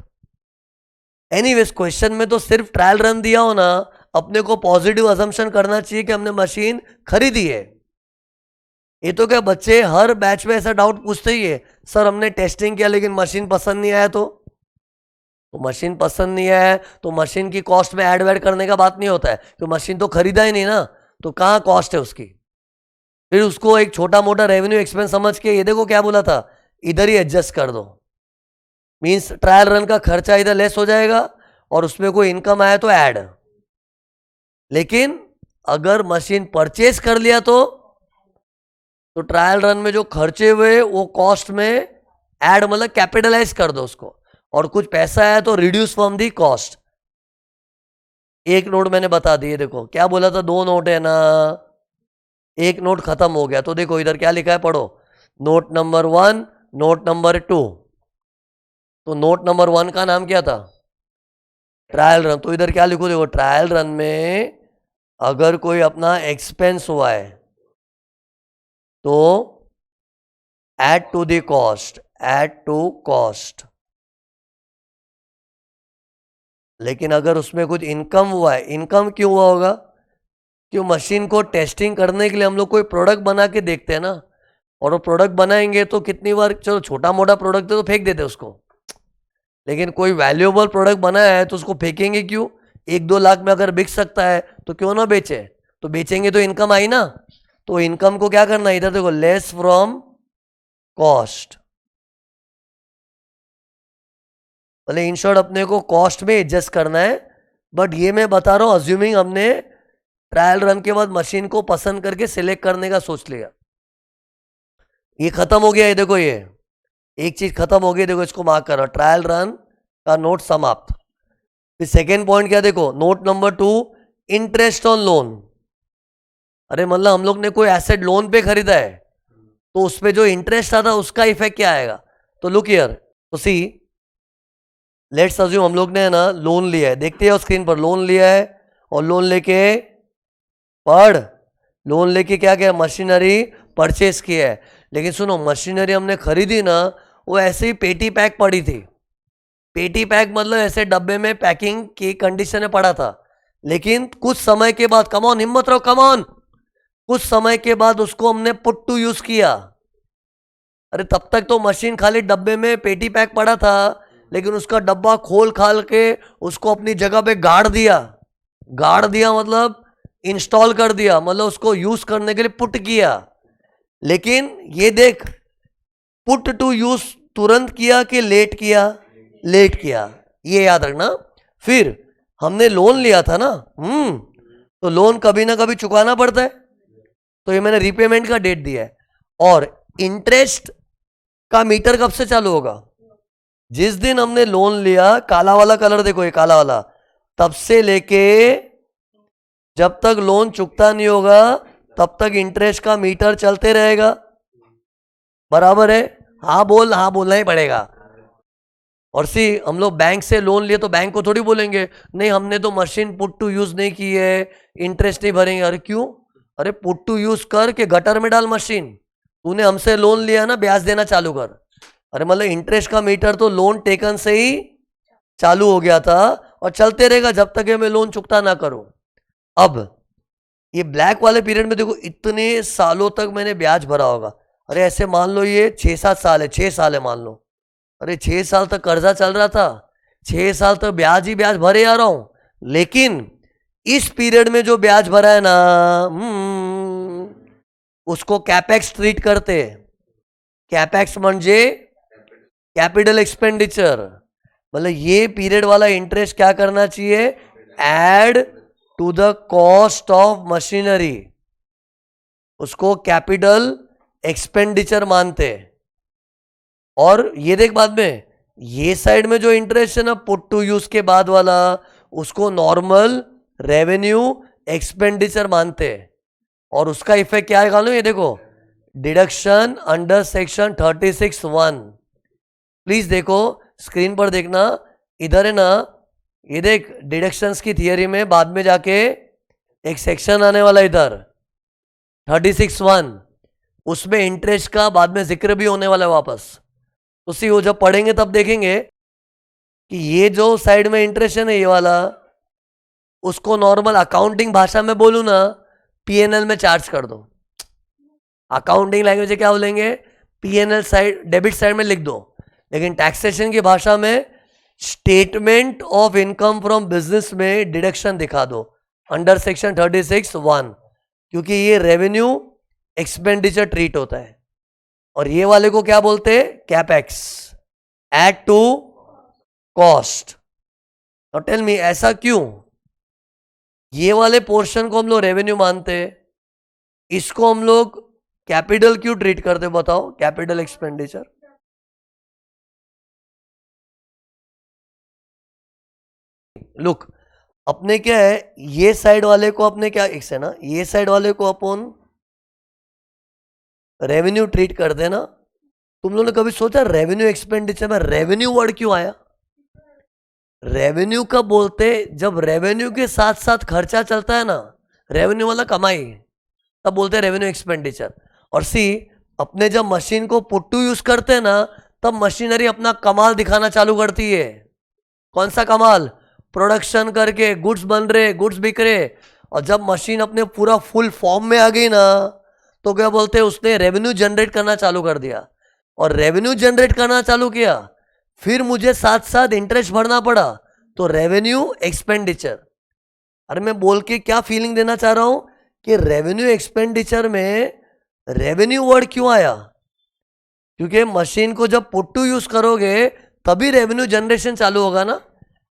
Anyways, question में तो सिर्फ ट्रायल रन दिया हो ना, अपने को पॉजिटिव अजम्पशन करना चाहिए कि हमने मशीन खरीदी है। ये तो क्या बच्चे हर बैच में ऐसा डाउट पूछते ही है, सर हमने टेस्टिंग किया लेकिन मशीन पसंद नहीं आया, तो मशीन पसंद नहीं आया तो मशीन की कॉस्ट में ऐड वैड करने का बात नहीं होता है, तो मशीन तो खरीदा ही नहीं ना, तो कहाँ कॉस्ट है उसकी? फिर उसको एक छोटा मोटा रेवेन्यू एक्सपेंस समझ के, ये देखो क्या बोला था, इधर ही एडजस्ट कर दो। मीन्स ट्रायल रन का खर्चा इधर लेस हो जाएगा और उसमें कोई इनकम आया तो ऐड। लेकिन अगर मशीन परचेज कर लिया तो ट्रायल रन में जो खर्चे हुए वो कॉस्ट में ऐड, मतलब कैपिटलाइज कर दो उसको, और कुछ पैसा आया तो रिड्यूस फ्रॉम दी कॉस्ट। एक नोट मैंने बता दिए, देखो क्या बोला था, 2 नोट है ना, एक नोट खत्म हो गया, तो देखो इधर क्या लिखा है, पढ़ो, नोट नंबर 1, नोट नंबर 2। तो नोट नंबर 1 का नाम क्या था? Trial run. तो इधर क्या लिखो, देखो ट्रायल रन में अगर कोई अपना एक्सपेंस हुआ है तो add to the cost, add to cost. लेकिन अगर उसमें कुछ इनकम हुआ है, इनकम क्यों हुआ होगा? क्यों? मशीन को टेस्टिंग करने के लिए हम लोग कोई प्रोडक्ट बना के देखते हैं ना, और वो प्रोडक्ट बनाएंगे तो कितनी बार, चलो छोटा मोटा प्रोडक्ट है तो फेंक देते उसको, लेकिन कोई वैल्यूएबल प्रोडक्ट बनाया है तो उसको फेंकेंगे क्यों? 1-2 लाख में अगर बिक सकता है तो क्यों ना बेचे? तो बेचेंगे तो इनकम आई ना, तो इनकम को क्या करना है, इधर देखो, लेस फ्रॉम कॉस्ट। भले इन शॉर्ट अपने को कॉस्ट में एडजस्ट करना है, बट ये मैं बता रहा हूं अज्यूमिंग हमने ट्रायल रन के बाद मशीन को पसंद करके सिलेक्ट करने का सोच लिया। ये खत्म हो गया, ये देखो, ये एक चीज खत्म हो गई, देखो इसको मार्क करो, ट्रायल रन का नोट समाप्त। फिर सेकेंड पॉइंट क्या, देखो note number 2, interest on loan. अरे मतलब हम लोग ने कोई एसेट लोन पे खरीदा है तो उस पे जो इंटरेस्ट आता है उसका इफेक्ट क्या आएगा? तो लुक हियर, तो सी लेट्स अज्यूम हम लोग ने ना लोन लिया है, देखते हैं स्क्रीन पर, लोन लिया है और लोन लेके क्या क्या मशीनरी परचेस किया है। लेकिन सुनो, मशीनरी हमने खरीदी ना, वो ऐसे ही पेटी पैक पड़ी थी। पेटी पैक मतलब ऐसे डब्बे में पैकिंग की कंडीशन में पड़ा था, लेकिन कुछ समय के बाद, कम ऑन, हिम्मत रहो, कम ऑन, कुछ समय के बाद उसको हमने पुट टू यूज किया। अरे तब तक तो मशीन खाली डब्बे में पेटी पैक पड़ा था, लेकिन उसका डब्बा खोल खाल के उसको अपनी जगह पे गाड़ दिया। गाड़ दिया मतलब इंस्टॉल कर दिया, मतलब उसको यूज करने के लिए पुट किया। लेकिन ये देख, पुट टू यूज तुरंत किया कि लेट किया? लेट किया, ये याद रखना। फिर हमने लोन लिया था ना, तो लोन कभी ना कभी चुकाना पड़ता है, तो ये मैंने रीपेमेंट का डेट दिया है। और इंटरेस्ट का मीटर कब से चालू होगा? जिस दिन हमने लोन लिया, काला वाला कलर देखो, ये काला वाला, तब से लेके जब तक लोन चुकता नहीं होगा तब तक इंटरेस्ट का मीटर चलते रहेगा। बराबर है? हाँ बोल, हाँ बोलना ही पड़ेगा। और सी, हम लोग बैंक से लोन लिए तो बैंक को थोड़ी बोलेंगे नहीं हमने तो मशीन पुट टू यूज नहीं की है, इंटरेस्ट नहीं भरेंगे। अरे क्यों? अरे पुट टू यूज कर के गटर में डाल मशीन। तूने हमसे लोन लिया ना, ब्याज देना चालू कर। अरे मतलब इंटरेस्ट का मीटर तो लोन टेकन से ही चालू हो गया था और चलते रहेगा जब तक मैं लोन चुकता ना करूं। अब ये ब्लैक वाले पीरियड में देखो, इतने सालों तक मैंने ब्याज भरा होगा। अरे ऐसे मान लो ये 6-7 साल है, 6 साल है मान लो। अरे 6 साल तक कर्जा चल रहा था, 6 साल तक ब्याज ही ब्याज भरे आ रहा हूं। लेकिन इस पीरियड में जो ब्याज भरा है ना, उसको कैपेक्स ट्रीट करते। कैपेक्स म्हणजे कैपिटल एक्सपेंडिचर। मतलब ये पीरियड वाला इंटरेस्ट क्या करना चाहिए? Add to the cost of machinery, उसको कैपिटल एक्सपेंडिचर मानते। और ये देख, बाद में ये साइड में जो इंटरेस्ट है ना पुट टू यूज के बाद वाला, उसको नॉर्मल रेवेन्यू एक्सपेंडिचर मानते। और उसका इफेक्ट क्या है? ये देखो, डिडक्शन अंडर सेक्शन 36(1). प्लीज देखो, स्क्रीन पर देखना, इधर है ना, ये देख डिडक्शंस की थियरी में बाद में जाके एक सेक्शन आने वाला इधर 36(1), उसमें इंटरेस्ट का बाद में जिक्र भी होने वाला है वापस। तो सी, वो जब पढ़ेंगे तब देखेंगे कि ये जो साइड में इंटरेस्ट है ना, ये वाला, उसको नॉर्मल अकाउंटिंग भाषा में बोलूं ना, पीएनएल में चार्ज कर दो। अकाउंटिंग लैंग्वेज क्या बोलेंगे? पीएनएल साइड, डेबिट साइड में लिख दो। लेकिन टैक्सेशन की भाषा में statement of income from business में डिडक्शन दिखा दो अंडर सेक्शन 36(1), क्योंकि ये रेवेन्यू एक्सपेंडिचर ट्रीट होता है। और ये वाले को क्या बोलते हैं? Capex, add to cost. और टेल मी, ऐसा क्यों? ये वाले पोर्शन को हम लोग रेवेन्यू मानते हैं, इसको हम लोग कैपिटल क्यों ट्रीट करते? बताओ, कैपिटल एक्सपेंडिचर। लुक, अपने क्या है, ये साइड वाले को अपने क्या, एक से ना, ये साइड वाले को अपन रेवेन्यू ट्रीट कर देना। तुम लोगों ने कभी सोचा रेवेन्यू एक्सपेंडिचर में रेवेन्यू वर्ड क्यों आया? रेवेन्यू कब बोलते? जब रेवेन्यू के साथ साथ खर्चा चलता है ना, रेवेन्यू वाला कमाई, तब बोलते हैं रेवेन्यू एक्सपेंडिचर। और सी, अपने जब मशीन को पुट टू यूज करते हैं ना, तब मशीनरी अपना कमाल दिखाना चालू करती है। कौन सा कमाल? प्रोडक्शन करके गुड्स बन रहे, गुड्स बिक रहे। और जब मशीन अपने पूरा फुल फॉर्म में आ गई ना, तो क्या बोलते हैं, उसने रेवेन्यू जनरेट करना चालू कर दिया। और रेवेन्यू जनरेट करना चालू किया, फिर मुझे साथ साथ इंटरेस्ट भरना पड़ा, तो रेवेन्यू एक्सपेंडिचर। अरे मैं बोल के क्या फीलिंग देना चाह रहा हूं कि रेवेन्यू एक्सपेंडिचर में रेवेन्यू वर्ड क्यों आया? क्योंकि मशीन को जब पुट टू यूज करोगे तभी रेवेन्यू जनरेशन चालू होगा ना।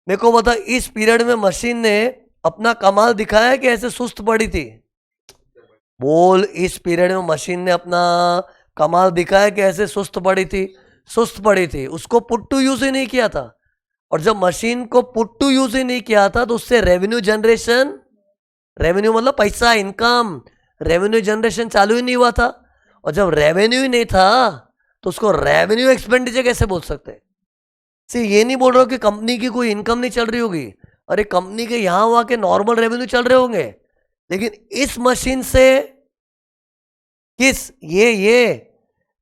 मेरे को बता, इस पीरियड में मशीन ने अपना कमाल दिखाया कि ऐसे सुस्त पड़ी थी? बोल, इस पीरियड में मशीन ने अपना कमाल दिखाया कि ऐसे सुस्त पड़ी थी? सुस्त पड़ी थी, उसको पुट टू यूज ही नहीं किया था। और जब मशीन को पुट टू यूज ही नहीं किया था, तो उससे रेवेन्यू जनरेशन, रेवेन्यू मतलब पैसा, इनकम, रेवेन्यू जनरेशन चालू ही नहीं हुआ था। और जब रेवेन्यू ही नहीं था, तो उसको रेवेन्यू एक्सपेंडिचर कैसे बोल सकते? सी, ये नहीं बोल रहा हूं कि कंपनी की कोई इनकम नहीं चल रही होगी। अरे कंपनी के यहां वहां के नॉर्मल रेवेन्यू चल रहे होंगे, लेकिन इस मशीन से किस, ये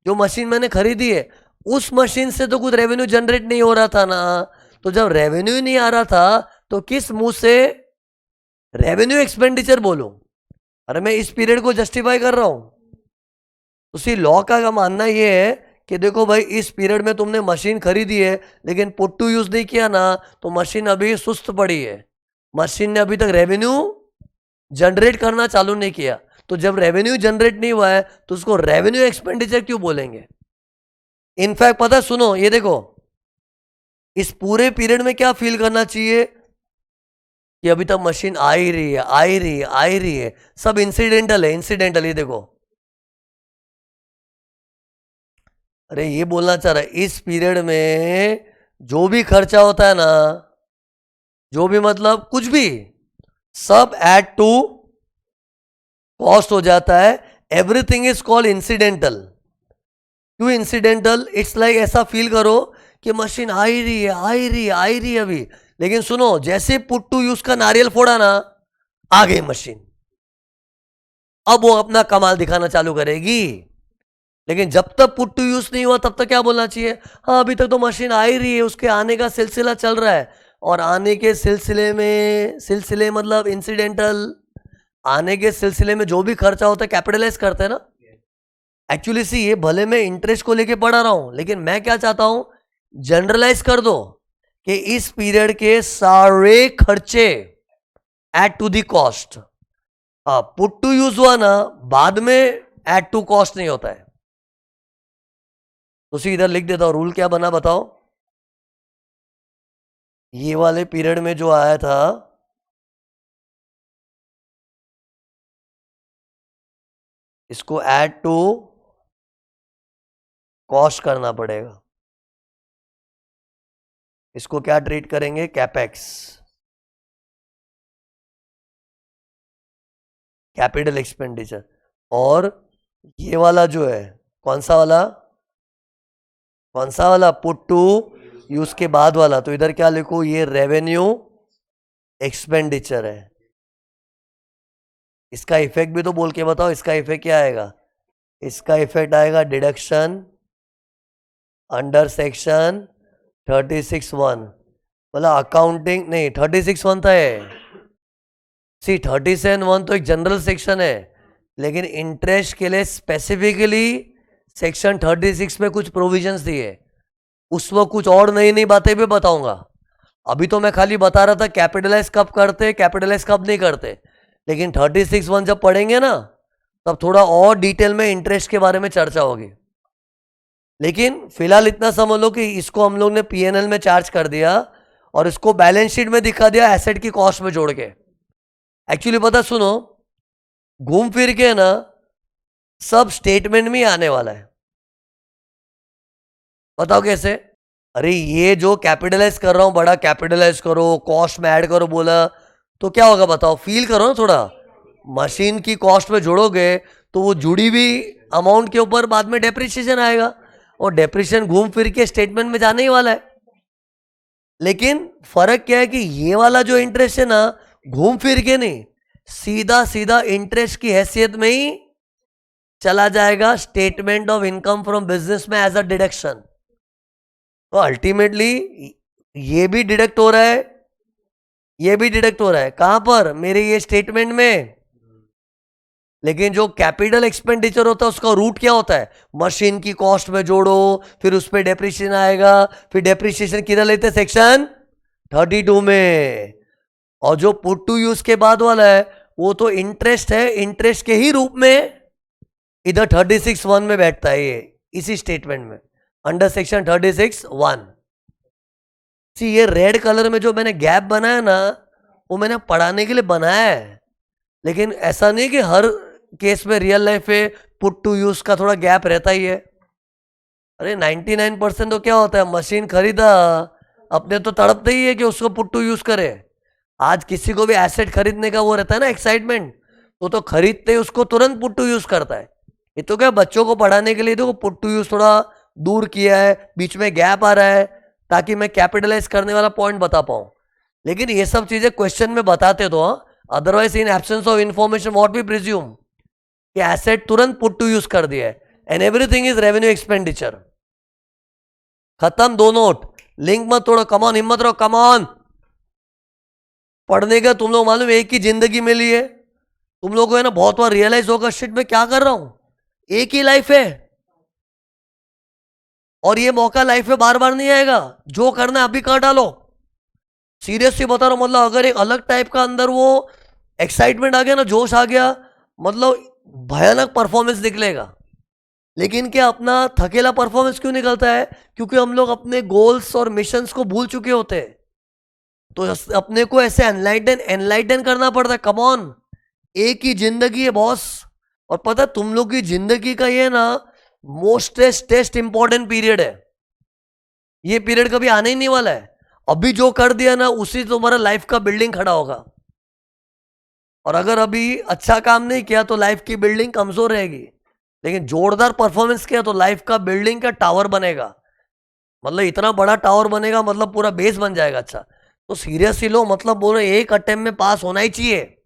जो मशीन मैंने खरीदी है उस मशीन से तो कुछ रेवेन्यू जनरेट नहीं हो रहा था ना, तो जब रेवेन्यू नहीं आ रहा था तो किस मुंह से रेवेन्यू एक्सपेंडिचर बोलूं? अरे मैं इस पीरियड को जस्टिफाई कर रहा हूं। उसी लॉ का मानना ये है कि देखो भाई इस पीरियड में तुमने मशीन खरीदी है लेकिन पुट टू यूज नहीं किया ना, तो मशीन अभी सुस्त पड़ी है, मशीन ने अभी तक रेवेन्यू जनरेट करना चालू नहीं किया। तो जब रेवेन्यू जनरेट नहीं हुआ है तो उसको रेवेन्यू एक्सपेंडिचर क्यों बोलेंगे? इनफैक्ट पता, सुनो ये देखो, इस पूरे पीरियड में क्या फील करना चाहिए कि अभी तक मशीन आ ही रही है, आ ही रही है, आ ही रही है, सब इंसिडेंटल है, इंसिडेंटल। ये देखो, अरे ये बोलना चाह रहा है इस पीरियड में जो भी खर्चा होता है ना, जो भी मतलब कुछ भी, सब ऐड टू कॉस्ट हो जाता है। Everything is called incidental. क्यों इंसिडेंटल? इट्स लाइक ऐसा फील करो कि मशीन आ ही रही है, आ ही रही है, आ ही रही है अभी, लेकिन सुनो जैसे पुट टू यूज का नारियल फोड़ा ना, आ गई मशीन, अब वो अपना कमाल दिखाना चालू करेगी। लेकिन जब तक पुट टू यूज नहीं हुआ तब तक क्या बोलना चाहिए? हाँ अभी तक तो मशीन आ ही रही है, उसके आने का सिलसिला चल रहा है। और आने के सिलसिले में, सिलसिले मतलब इंसिडेंटल, आने के सिलसिले में जो भी खर्चा होता है कैपिटलाइज करते हैं ना। एक्चुअली सी, ये भले मैं इंटरेस्ट को लेके पढ़ा रहा हूं, लेकिन मैं क्या चाहता हूं, जनरलाइज कर दो कि इस पीरियड के सारे खर्चे add to the cost. Put to use हुआ ना, बाद में एड टू कॉस्ट नहीं होता है। तो इधर लिख देता हूं, रूल क्या बना बताओ? ये वाले पीरियड में जो आया था, इसको ऐड टू कॉस्ट करना पड़ेगा। इसको क्या ट्रीट करेंगे? Capex, capital expenditure. और ये वाला जो है, कौन सा वाला, कौन सा वाला? पुट टू यूज के बाद वाला। तो इधर क्या लिखो? ये रेवेन्यू एक्सपेंडिचर है। इसका इफेक्ट भी तो बोल के बताओ, इसका इफेक्ट क्या आएगा? इसका इफेक्ट आएगा डिडक्शन अंडर सेक्शन 36(1). मतलब अकाउंटिंग नहीं, 36(1) था ये। सी 37(1) तो एक जनरल सेक्शन है, लेकिन इंटरेस्ट के लिए स्पेसिफिकली सेक्शन 36 में कुछ प्रोविजंस दिए। उस वक्त कुछ और नई नई बातें भी बताऊंगा। अभी तो मैं खाली बता रहा था कैपिटलाइज कब करते, कैपिटलाइज कब नहीं करते। लेकिन 36(1) जब पढ़ेंगे ना, तब थोड़ा और डिटेल में इंटरेस्ट के बारे में चर्चा होगी। लेकिन फिलहाल इतना समझ लो कि इसको हम लोग ने पीएनएल में चार्ज कर दिया और इसको बैलेंस शीट में दिखा दिया एसेट की कॉस्ट में जोड़ के। एक्चुअली पता, सुनो, घूम फिर के ना सब स्टेटमेंट में आने वाला है। बताओ कैसे? अरे ये जो कैपिटलाइज कर रहा हूं, बड़ा कैपिटलाइज करो, कॉस्ट में ऐड करो बोला, तो क्या होगा बताओ? फील करो ना थोड़ा। मशीन की कॉस्ट में जोड़ोगे तो वो जुड़ी हुई अमाउंट के ऊपर बाद में डेप्रिसिएशन आएगा, और डेप्रिसिएशन घूम फिर के स्टेटमेंट में जाने ही वाला है। लेकिन फर्क क्या है कि ये वाला जो इंटरेस्ट है ना, घूम फिर के नहीं, सीधा सीधा इंटरेस्ट की हैसियत में ही चला जाएगा statement of income from business में एज अ डिडक्शन। तो अल्टीमेटली ये भी डिडक्ट हो रहा है, ये भी डिडक्ट हो रहा है। कहां पर? मेरे ये स्टेटमेंट में। लेकिन जो कैपिटल एक्सपेंडिचर होता है उसका रूट क्या होता है? मशीन की कॉस्ट में जोड़ो, फिर उस पर डेप्रिसिएशन आएगा, फिर डेप्रिसिएशन किधर लेते हैं? सेक्शन 32 में। और जो पुट टू यूज के बाद वाला है वो तो इंटरेस्ट है, इंटरेस्ट के ही रूप में इधर 36(1) में बैठता है, ये इसी स्टेटमेंट में अंडर सेक्शन 36(1). सी, ये रेड कलर में जो मैंने गैप बनाया ना, वो मैंने पढ़ाने के लिए बनाया है। लेकिन ऐसा नहीं कि हर केस में रियल लाइफ में पुट टू यूज का थोड़ा गैप रहता ही है। अरे 99% तो क्या होता है, मशीन खरीदा, अपने तो तड़पते ही है कि उसको पुट टू यूज करे। आज किसी को भी एसेट खरीदने का वो रहता है ना, एक्साइटमेंट, तो खरीदते ही उसको तुरंत पुट टू यूज करता है। ये तो क्या बच्चों को पढ़ाने के लिए देखो पुट टू यूज थोड़ा दूर किया है, बीच में गैप आ रहा है ताकि मैं कैपिटलाइज करने वाला पॉइंट बता पाऊं। लेकिन ये सब चीजें क्वेश्चन में बताते तो, otherwise in absence of information what we presume कि एसेट तुरंत पुट टू यूज कर दिया है। And everything is revenue expenditure. खत्म, दो नोट, लिंक मत तोड़ो, कमॉन, हिम्मत रहो, कमॉन। पढ़ने का तुम लोग मालूम एक ही जिंदगी मिली है, तुम लोग को है ना बहुत बार रियलाइज होगा शिट मैं क्या कर रहा हूं, एक ही लाइफ है और ये मौका लाइफ में बार बार नहीं आएगा। जो करना है अभी कर डालो। सीरियसली बता रहा हूं, मतलब अगर एक अलग टाइप का अंदर वो एक्साइटमेंट आ गया ना, जोश आ गया, मतलब भयानक परफॉर्मेंस निकलेगा। लेकिन क्या अपना थकेला परफॉर्मेंस क्यों निकलता है? क्योंकि हम लोग अपने गोल्स और मिशंस को भूल चुके होते हैं। तो अपने को ऐसे एनलाइटन करना पड़ता है। कम ऑन, एक ही जिंदगी है बॉस। और पता है तुम लोग की जिंदगी का ये ना मोस्ट इंपॉर्टेंट पीरियड है। ये पीरियड कभी आने ही नहीं वाला है। अभी जो कर दिया ना उसी तुम्हारा लाइफ का बिल्डिंग खड़ा होगा। और अगर अभी अच्छा काम नहीं किया तो लाइफ की बिल्डिंग कमजोर रहेगी। लेकिन जोरदार परफॉर्मेंस किया तो लाइफ का बिल्डिंग का टावर बनेगा। मतलब इतना बड़ा टावर बनेगा, मतलब पूरा बेस बन जाएगा। अच्छा तो सीरियसली लो, मतलब बोल रहे एक अटेम्प्ट में पास होना ही चाहिए।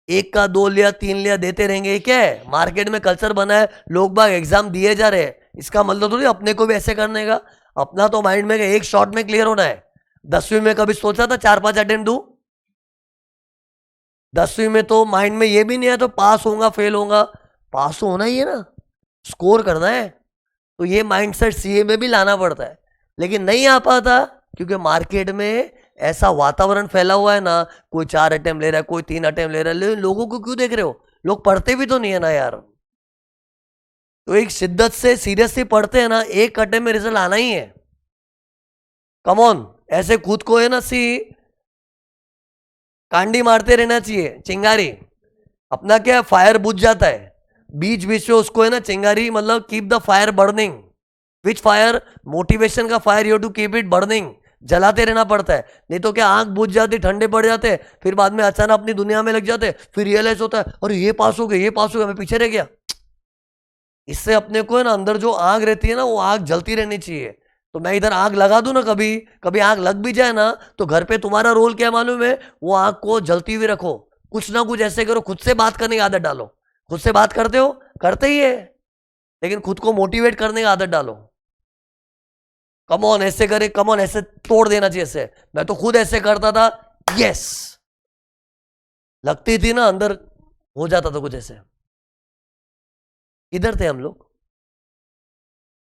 एक का दो लिया, तीन लिया, देते रहेंगे। ये क्या है? मार्केट में कल्चर बना है, लोग बाग एग्जाम दिए जा रहे हैं। इसका मतलब थोड़ी अपने को भी ऐसे करने का। अपना तो माइंड में एक शॉट में क्लियर होना है। 10वीं में कभी सोचा था 4-5 अटेम्प्ट दूं? 10वीं में तो माइंड में ये भी नहीं है तो पास होगा फेल होगा। पास तो होना ही है ना, स्कोर करना है। तो ये माइंडसेट सीए में भी लाना पड़ता है, लेकिन नहीं आ पाता क्योंकि मार्केट में ऐसा वातावरण फैला हुआ है ना। कोई 4 अटेम्प्ट ले रहा है, कोई 3 अटेम्प्ट ले रहा है। लेकिन लोगों को क्यों देख रहे हो? लोग पढ़ते भी तो नहीं है ना यार। तो एक शिद्दत से सीरियसली पढ़ते हैं ना, एक अटेम्प्ट में रिजल्ट आना ही है। कम ऑन, ऐसे खुद को है ना कांडी मारते रहना चाहिए। चिंगारी अपना क्या फायर बुझ जाता है बीच बीच में, उसको है ना चिंगारी, मतलब keep the fire burning. Which fire? Motivation का fire, you to keep it burning. जलाते रहना पड़ता है, नहीं तो क्या आंख बुझ जाती, ठंडे पड़ जाते, फिर बाद में अचानक अपनी दुनिया में लग जाते, फिर रियलाइज होता है अरे ये पास हो गया, ये पास हो गया, मैं पीछे रह गया। इससे अपने को है ना अंदर जो आग रहती है ना, वो आग जलती रहनी चाहिए। तो मैं इधर आग लगा दूं ना, कभी कभी आग लग भी जाए ना, तो घर पे तुम्हारा रोल क्या मालूम है? वो आग को जलती हुई रखो। कुछ ना कुछ ऐसे करो, खुद से बात करने की आदत डालो। खुद से बात करते हो? करते ही है, लेकिन खुद को मोटिवेट करने की आदत डालो। कम ऑन, ऐसे करे, कम ऑन, ऐसे तोड़ देना चाहिए ऐसे। मैं तो खुद ऐसे करता था, यस लगती थी ना अंदर, हो जाता था कुछ ऐसे। इधर थे हम लोग।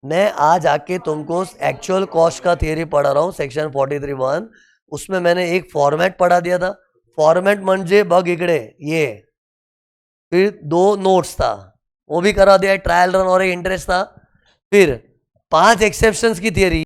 मैं आज आके तुमको एक्चुअल कॉस्ट का थियरी पढ़ा रहा हूं, सेक्शन 43(1). उसमें मैंने एक फॉर्मेट पढ़ा दिया था। फॉर्मेट म्हणजे बग इकडे ये, फिर 2 नोट्स था वो भी करा दिया, ट्रायल रन और एक इंटरेस्ट था, फिर 5 एक्सेप्शंस की थियरी।